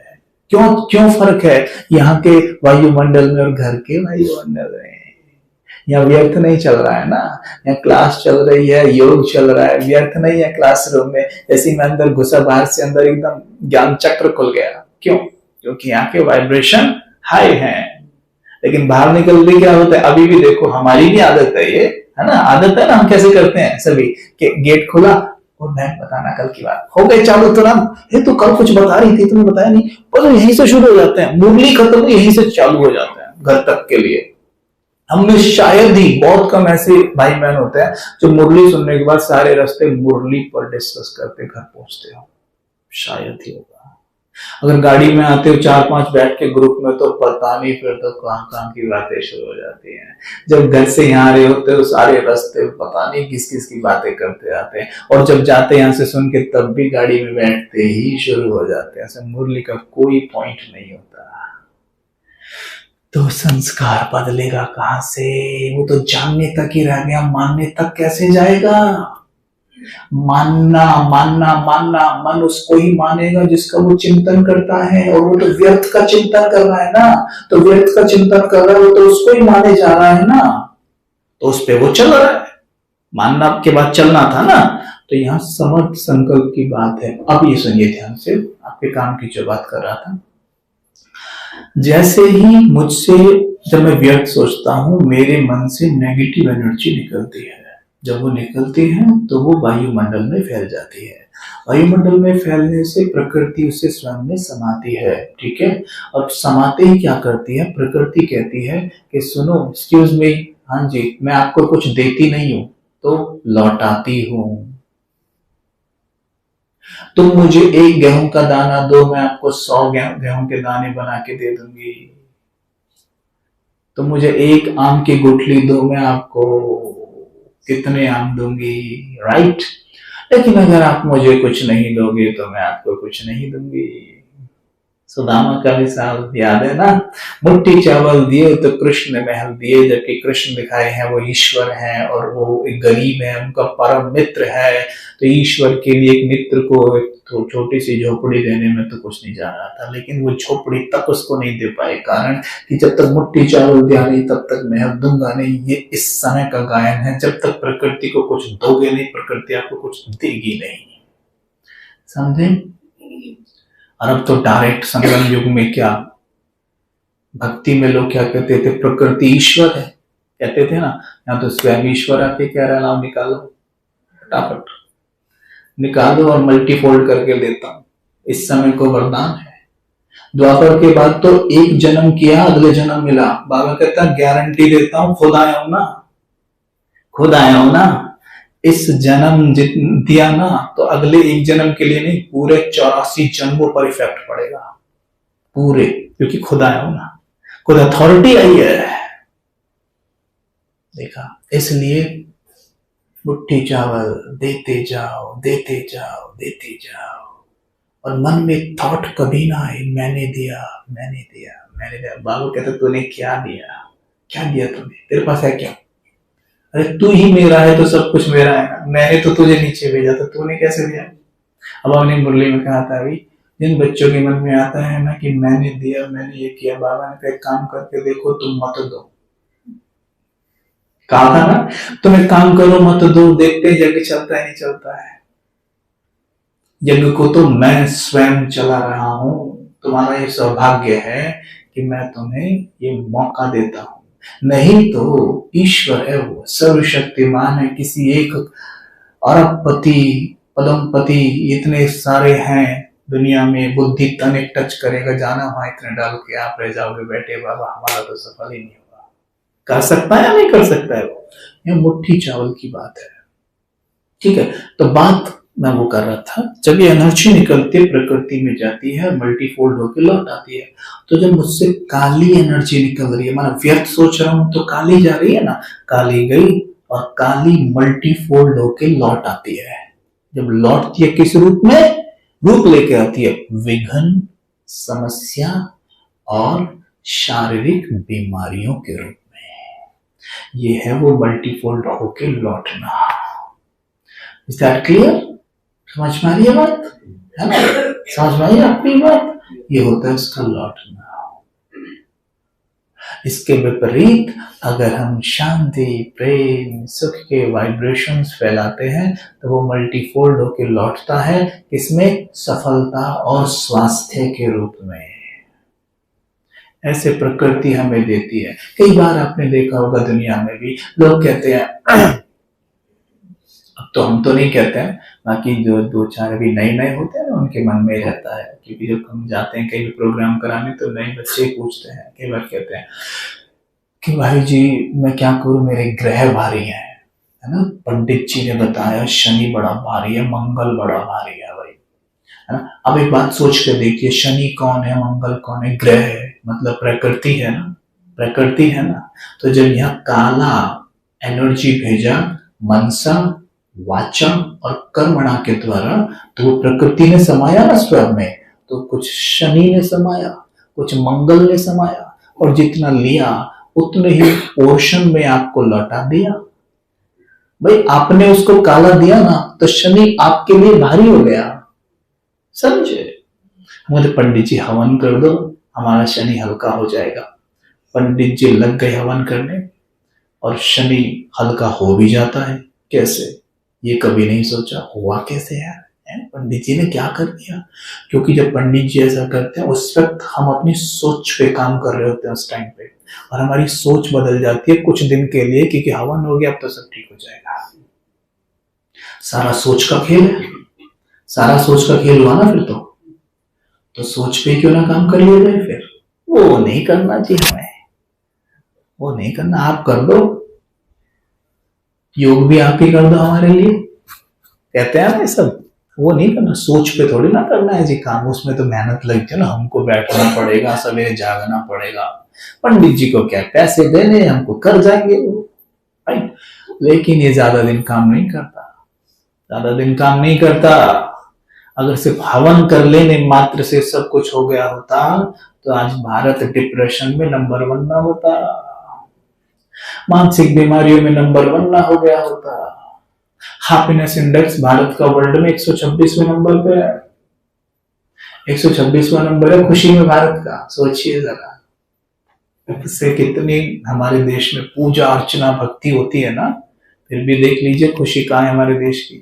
क्यों क्यों फर्क है यहाँ के वायुमंडल में और घर के वायुमंडल में? यहाँ व्यर्थ नहीं चल रहा है ना, यहाँ क्लास चल रही है, योग चल रहा है, व्यर्थ नहीं है क्लासरूम में। जैसे मैं अंदर घुसा, बाहर से अंदर एकदम ज्ञान चक्र खुल गया। क्यों? क्योंकि यहाँ के वाइब्रेशन हाई हैं। लेकिन बाहर निकलते क्या होता है? अभी भी देखो, हमारी भी आदत है ये, है ना, आदत है ना। हम कैसे करते हैं सभी कि गेट खुला और मैं बताना कल की बात हो गई चालू, तुरंत ये तो कल कुछ बता रही थी, तुमने बताया नहीं, और यहीं से शुरू हो जाते हैं। मुरली खत्म यहीं से चालू हो जाते हैं घर तक के लिए। हमने शायद ही, बहुत कम ऐसे भाई बहन होते हैं जो मुरली सुनने के बाद सारे रास्ते मुरली पर डिस्कस करते घर पहुंचते हो। शायद ही होगा। अगर गाड़ी में आते हो 4-5 बैठ के ग्रुप में, तो पता नहीं फिर तो कहां की बातें शुरू हो जाती हैं। जब घर से यहाँ आ रहे होते हो, सारे रास्ते पता नहीं किस किस की बातें करते आते हैं। और जब जाते यहाँ से सुन के, तब भी गाड़ी में बैठते ही शुरू हो जाते हैं। ऐसे मुरली का कोई पॉइंट नहीं होता। तो संस्कार बदलेगा कहां से? वो तो जानने तक ही रह गया, मानने तक कैसे जाएगा? मानना मानना मानना, मन उसको ही मानेगा जिसका वो चिंतन करता है। और वो तो व्यर्थ का चिंतन कर रहा है ना, तो व्यर्थ का चिंतन कर रहा है, वो तो उसको ही माने जा रहा है ना, तो उस पे वो चल रहा है। मानना के बाद चलना था ना। तो यहाँ समर्थ संकल्प की बात है। अब ये सुनिए ध्यान से, आपके काम की जो बात कर रहा था। जैसे ही मुझसे, जब मैं व्यर्थ सोचता हूं, मेरे मन से नेगेटिव एनर्जी निकलती है। जब वो निकलती है तो वो वायुमंडल में फैल जाती है। वायुमंडल में फैलने से प्रकृति उसे स्वयं में समाती है। ठीक है? और समाते ही क्या करती है? प्रकृति कहती है कि सुनो, एक्सक्यूज मी, हाँ जी, मैं आपको कुछ देती नहीं हूं, तो लौटाती हूं। तुम मुझे 1 गेहूं का दाना दो, मैं आपको 100 गेहूं के दाने बना के दे दूंगी। तुम मुझे 1 आम की गुठली दो, मैं आपको कितने आम दूंगी, राइट? लेकिन अगर आप मुझे कुछ नहीं दोगे तो मैं आपको कुछ नहीं दूंगी। सुदामा का मिसाल याद है ना, मुट्ठी चावल दिए तो कृष्ण ने महल दिए, जबकि कृष्ण दिखाए हैं वो ईश्वर हैं और वो एक गरीब है, उनका परम मित्र है। तो ईश्वर के लिए एक मित्र को एक तो छोटी सी झोपड़ी देने में तो कुछ नहीं जा रहा था, लेकिन वो झोपड़ी तक उसको नहीं दे पाए, कारण कि जब तक मुट्ठी चावल दिया नहीं तब तक महल दूंगा नहीं। ये इस समय का गायन है, जब तक प्रकृति को कुछ दोगे नहीं, प्रकृति आपको कुछ देगी नहीं। समझे? और अब तो डायरेक्ट संगम युग में क्या भक्ति में लोग क्या कहते थे, प्रकृति ईश्वर है कहते थे ना, यहाँ तो स्वयं ईश्वर आके कह रहा है लाओ निकालो, फटाफट निकालो और मल्टीफोल्ड करके देता हूं। इस समय को वरदान है। द्वापर के बाद तो एक जन्म किया, अगले जन्म मिला। बाबा कहता गारंटी देता हूं, खुद आया हूं ना, खुद आया हूं ना, इस जन्म दिया ना तो अगले एक जन्म के लिए नहीं, पूरे 84 जन्मों पर इफेक्ट पड़ेगा पूरे, क्योंकि खुद आया हूं ना, खुद अथॉरिटी आई है। देखा? इसलिए मुट्ठी चावल देते जाओ देते जाओ देते जाओ, और मन में थॉट कभी ना आए मैंने दिया मैंने दिया मैंने दिया। बाबू कहते तूने क्या दिया, क्या दिया तूने, तेरे पास है क्या? अरे तू ही मेरा है तो सब कुछ मेरा है ना, मैंने तो तुझे नीचे भेजा था, तूने कैसे दिया? अब हमने मुरली में कहा था अभी, जिन बच्चों के मन में आता है ना कि मैंने दिया मैंने ये किया, बाबा ने कहा काम करके देखो, तुम मत दो। कहा था ना, तुम एक काम करो मत दो, देखते यज्ञ चलता है नहीं चलता है। यज्ञ को तो मैं स्वयं चला रहा हूं, तुम्हारा ये सौभाग्य है कि मैं तुम्हें ये मौका देता हूं। नहीं तो ईश्वर है, वो सर्वशक्तिमान है, किसी एक अरबपति पदमपति इतने सारे हैं दुनिया में, बुद्धि तनिक टच करेगा, जाना वहां इतने डाल के आप रह जाओगे बैठे, बाबा हमारा तो सफल ही नहीं होगा। कर सकता है या नहीं कर सकता है वो? यह मुट्ठी चावल की बात है। ठीक है, तो बात मैं वो कर रहा था, जब ये एनर्जी निकलती है प्रकृति में जाती है, मल्टीफोल्ड होकर लौट आती है। तो जब मुझसे काली एनर्जी निकल रही है, माना व्यर्थ सोच रहा हूं तो काली जा रही है ना, काली गई और काली मल्टीफोल्ड होकर लौट आती है। जब लौटती है किस रूप में? रूप लेके आती है विघ्न, समस्या और शारीरिक बीमारियों के रूप में। ये है वो मल्टीफोल्ड होके लौटना। Is that clear? समझ में आ रही है बात? है ना? समझ में आई आपकी बात? ये होता है उसका लौटना। इसके विपरीत अगर हम शांति, प्रेम, सुख के वाइब्रेशंस फैलाते हैं तो वो मल्टीफोल्ड होकर लौटता है, इसमें सफलता और स्वास्थ्य के रूप में। ऐसे प्रकृति हमें देती है। कई बार आपने देखा होगा दुनिया में भी लोग कहते हैं, अब तो हम तो नहीं कहते हैं, बाकी जो दो चार अभी नए नए होते हैं ना उनके मन में रहता है, क्योंकि जब हम जाते हैं कई प्रोग्राम कराने तो नए बच्चे पूछते हैं, कई बार कहते हैं कि भाई जी मैं क्या करूं, मेरे ग्रह भारी हैं, है ना, पंडित जी ने बताया शनि बड़ा भारी है, मंगल बड़ा भारी है भाई, है ना। अब एक बात सोच कर देखिए, शनि कौन है, मंगल कौन है? ग्रह है, मतलब प्रकृति है ना, प्रकृति है ना। तो जब यहाँ काला एनर्जी भेजा मनसा, वाचा और कर्मणा के द्वारा, तो वो प्रकृति ने समाया ना स्वयं में, तो कुछ शनि ने समाया, कुछ मंगल ने समाया, और जितना लिया उतने ही पोर्शन में आपको लौटा दिया। भाई आपने उसको काला दिया ना तो शनि आपके लिए भारी हो गया, समझे? हमारे पंडित जी हवन कर दो, हमारा शनि हल्का हो जाएगा। पंडित जी लग गए हवन करने और शनि हल्का हो भी जाता है। कैसे? ये कभी नहीं सोचा, हुआ कैसे यार? पंडित जी ने क्या कर दिया? क्योंकि जब पंडित जी ऐसा करते हैं उस वक्त हम अपनी सोच पे काम कर रहे होते हैं उस टाइम पे, और हमारी सोच बदल जाती है कुछ दिन के लिए, क्योंकि हवन हो गया अब तो सब ठीक हो जाएगा। सारा सोच का खेल है, सारा सोच का खेल हुआ ना फिर तो सोच पे क्यों ना काम कर लिया जाए? फिर वो नहीं करना चाहिए हमें, वो नहीं करना। आप कर दो, योग भी आप ही कर दो हमारे लिए, कहते हैं ना सब, वो नहीं करना। सोच पे थोड़ी ना करना है जी काम, उसमें तो मेहनत लगती है ना, हमको बैठना पड़ेगा, सवेरे जागना पड़ेगा। पंडित जी को क्या पैसे देने, हमको कर जाएंगे वो, राइट? लेकिन ये ज्यादा दिन काम नहीं करता, ज्यादा दिन काम नहीं करता। अगर सिर्फ हवन कर लेने मात्र से सब कुछ हो गया होता तो आज भारत डिप्रेशन में नंबर 1 ना होता, मानसिक बीमारियों में नंबर 1 ना हो गया होता। हैप्पीनेस इंडेक्स भारत का वर्ल्ड में 126वें नंबर पे है, 126वां नंबर है खुशी में भारत का। सोचिए जरा, इससे कितनी हमारे देश में पूजा अर्चना भक्ति होती है ना, फिर भी देख लीजिए खुशी कहाँ है हमारे देश की।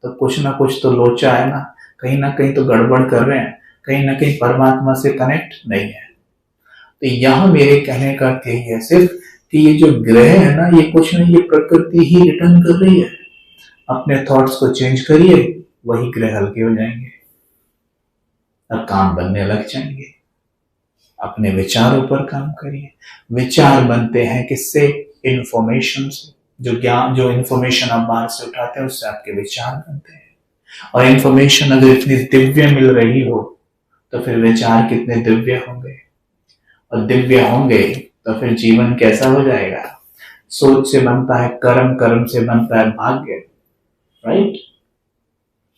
तो कुछ ना कुछ तो लोचा है ना कहीं तो गड़बड़ कर रहे हैं, कहीं ना कहीं परमात्मा से कनेक्ट नहीं है। तो यहाँ मेरे कहने का अर्थ यही है सिर्फ कि ये जो ग्रह है ना, ये कुछ नहीं, ये प्रकृति ही रिटर्न कर रही है। अपने थॉट्स को चेंज करिए, वही ग्रह हल्के हो जाएंगे और काम बनने लग जाएंगे। अपने विचारों पर काम करिए। विचार बनते हैं किससे? इंफॉर्मेशन से। जो ज्ञान, जो इंफॉर्मेशन आप बाहर से उठाते हैं उससे आपके विचार बनते हैं। और इंफॉर्मेशन अगर इतनी दिव्य मिल रही हो तो फिर विचार कितने दिव्य होंगे, और दिव्य होंगे तो फिर जीवन कैसा हो जाएगा? सोच से बनता है कर्म, कर्म से बनता है भाग्य, राइट?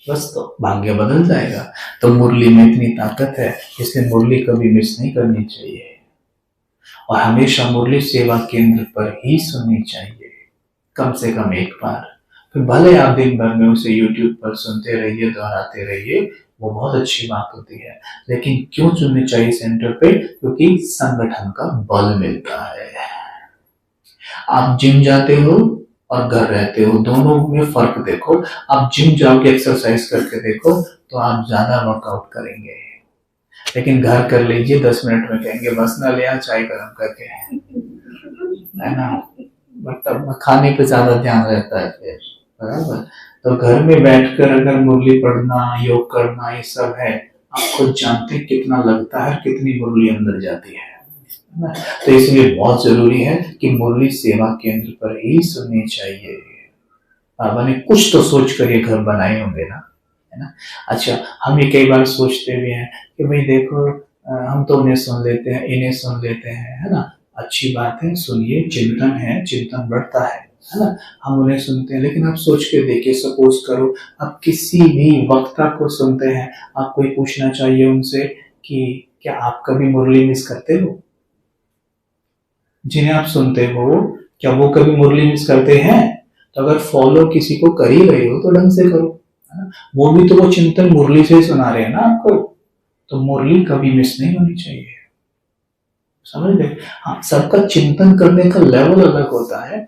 बस तो भाग्य बदल जाएगा। तो मुरली में इतनी ताकत है, इसलिए मुरली कभी मिस नहीं करनी चाहिए और हमेशा मुरली सेवा केंद्र पर ही सुननी चाहिए, कम से कम एक बार। फिर भले आप दिन भर में उसे YouTube पर सुनते रहिए, दोहराते रहिए, वो बहुत अच्छी बात होती है। लेकिन क्यों सुननी चाहिए सेंटर पे? क्योंकि संगठन का बल मिलता है। आप जिम जाते हो और घर रहते हो, दोनों में फर्क देखो। आप जिम जाओगे, एक्सरसाइज करके देखो तो आप ज्यादा वर्कआउट करेंगे, लेकिन घर कर लीजिए 10 मिनट में कहेंगे बस ना ले आ चाय गर्म करके, है ना? मतलब खाने पे ज्यादा ध्यान रहता है फिर, बराबर। तो घर में बैठकर अगर मुरली पढ़ना, योग करना, ये सब है, आप खुद जानते हैं कितना लगता है, कितनी मुरली अंदर जाती है ना? तो इसलिए बहुत जरूरी है कि मुरली सेवा केंद्र पर ही सुननी चाहिए। बाबा ने कुछ तो सोच कर ये घर बनाए होंगे ना, है ना? अच्छा, हम ये कई बार सोचते भी हैं कि भाई देखो हम तो उन्हें सुन लेते हैं, इन्हें सुन लेते हैं, है ना? अच्छी बात है, सुनिए, चिंतन है, चिंतन बढ़ता है ना? हम उन्हें सुनते हैं, लेकिन आप सोच के देखिए, सपोज करो आप किसी भी वक्ता को सुनते हैं, आपको ये पूछना चाहिए उनसे कि क्या आप कभी मुरली मिस करते हो? जिन्हें आप सुनते हो क्या वो कभी मुरली मिस करते हैं? तो अगर फॉलो किसी को कर ही रहे हो तो ढंग से करो, है ना? वो भी तो वो चिंतन मुरली से सुना रहे हैं ना आपको, तो मुरली कभी मिस नहीं होनी चाहिए, समझ गए? हाँ, सबका चिंतन करने का लेवल अलग होता है।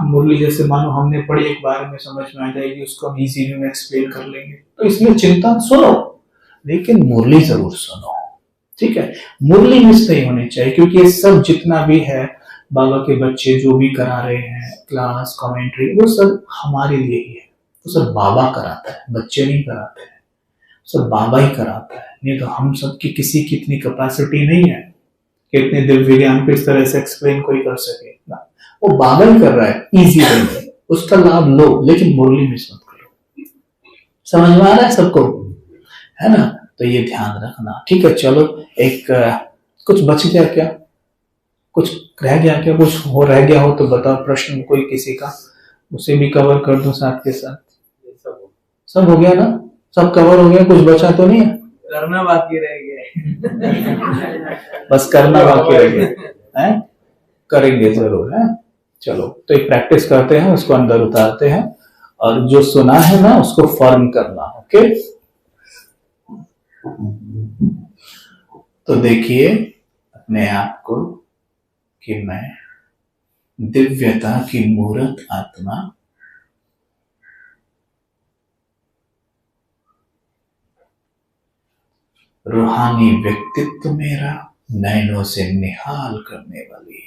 मुरली जैसे मानो हमने पढ़ी, एक बार में समझ में आ जाएगी, उसको हम इजी वे में एक्सप्लेन कर लेंगे, तो इसलिए चिंतन सुनो, लेकिन मुरली जरूर सुनो, ठीक है? मुरली मिस नहीं होनी चाहिए, क्योंकि ये सब जितना भी है, बाबा के बच्चे जो भी करा रहे हैं, क्लास, कमेंट्री, वो सब हमारे लिए ही है। वो सब बाबा कराता है, बच्चे नहीं कराते हैं, सब बाबा ही कराता है। नहीं तो हम सब की किसी की इतनी कैपेसिटी नहीं है कि इतने दिव्य ज्ञान को इस तरह से एक्सप्लेन कोई कर सके ना। वो बाबा ही कर रहा है इजी वे में, उसका लाभ लो, लेकिन मुरली मिस मत करो। समझ में आ रहा है सबको, है ना? तो ये ध्यान रखना, ठीक है? चलो, एक कुछ बच गया क्या? कुछ रह गया क्या? कुछ हो रह गया हो तो बताओ, प्रश्न कोई किसी का, उसे भी कवर कर दो साथ के साथ। सब हो गया ना? सब कवर हो गया, कुछ बचा तो नहीं है? करना बाकी रह गया। बस करना बाकी रह गया है, करेंगे जरूर, है? चलो, तो एक प्रैक्टिस करते हैं, उसको अंदर उतारते हैं, और जो सुना है ना उसको फर्म करना, ओके? तो देखिए अपने आप को कि मैं दिव्यता की मूर्त आत्मा, रूहानी व्यक्तित्व मेरा, नैनों से निहाल करने वाली,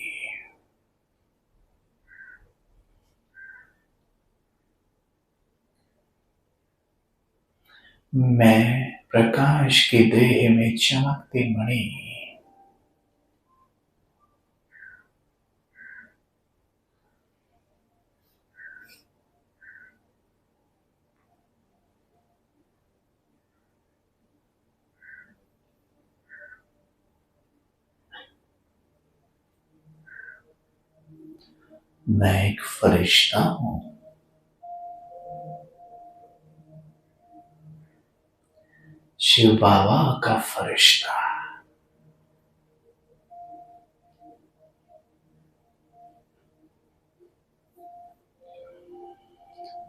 मैं प्रकाश की देह में चमकती मणि, मैं एक फरिश्ता हूं, शिव बाबा का फरिश्ता।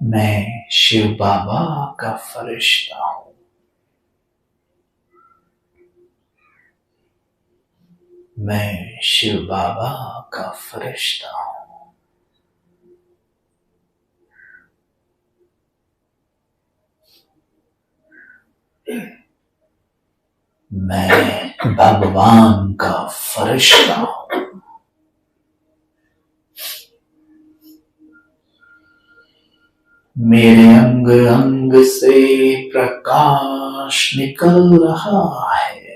मैं शिव बाबा का फरिश्ता हूं। मैं शिव बाबा का फरिश्ता हूं। मैं भगवान का फरिश्ता हूं। मेरे अंग अंग से प्रकाश निकल रहा है।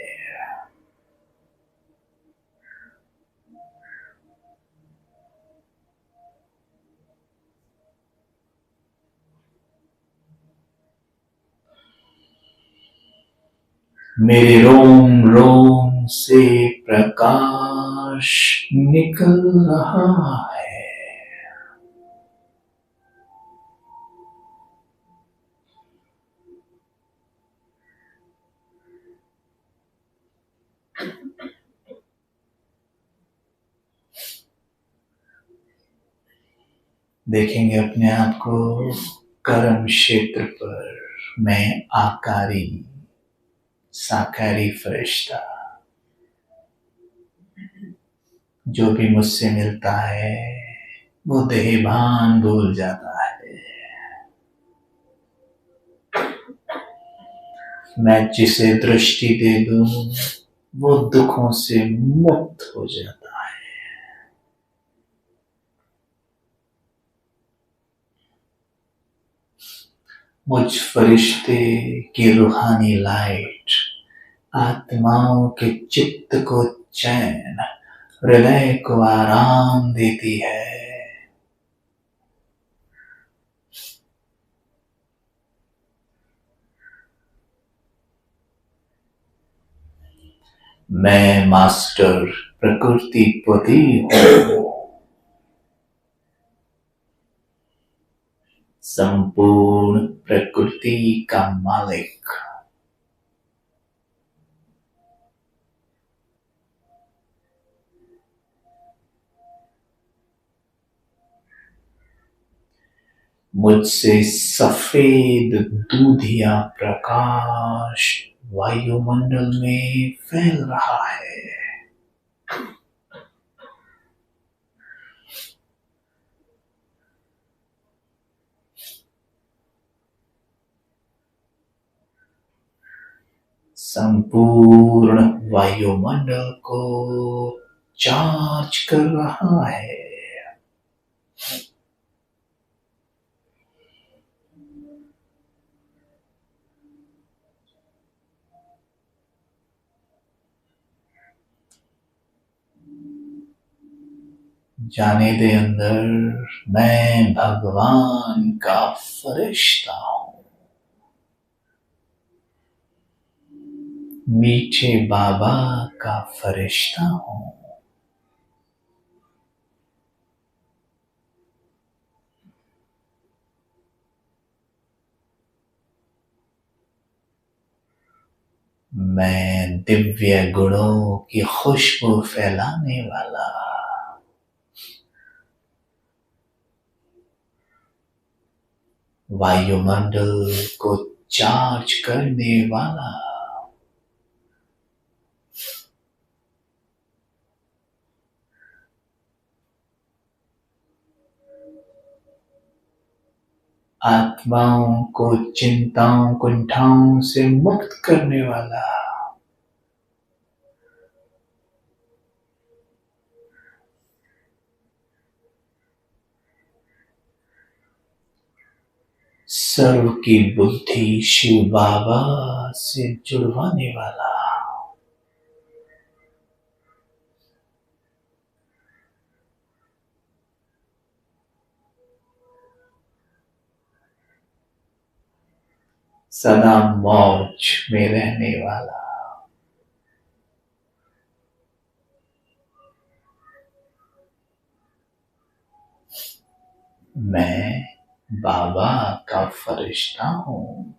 मेरे रोम रोम से प्रकाश निकल रहा है। देखेंगे अपने आप को कर्म क्षेत्र पर मैं आकारी साकारी फरिश्ता। जो भी मुझसे मिलता है वो देहभान भूल जाता है। मैं जिसे दृष्टि दे दूं वो दुखों से मुक्त हो जाता है। मुझ फरिश्ते की रूहानी लाइट आत्माओं के चित्त को चैन, हृदय को आराम देती है। मैं मास्टर प्रकृति पति हूं। संपूर्ण प्रकृति का मालिक। मुझसे सफेद दूधिया प्रकाश वायुमंडल में फैल रहा है। संपूर्ण वायुमंडल को चार्ज कर रहा है। जाने दे अंदर, मैं भगवान का फरिश्ता हूं। मीठे बाबा का फरिश्ता हूं। मैं दिव्य गुणों की खुशबू फैलाने वाला, वायुमंडल को चार्ज करने वाला, आत्माओं को चिंताओं कुंठाओं से मुक्त करने वाला, सर्व की बुद्धि शिव बाबा से जुड़वाने वाला, सदा मौज में रहने वाला, मैं बाबा का फरिश्ता हूं।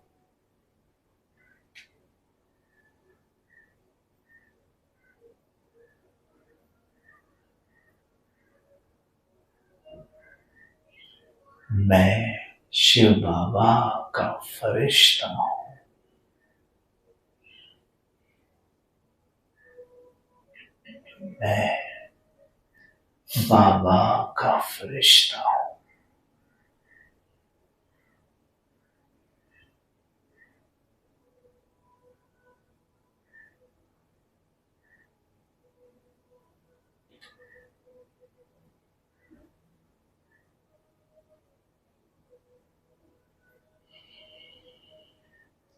मैं शिव बाबा का फरिश्ता हूं। मैं बाबा का फरिश्ता हूं।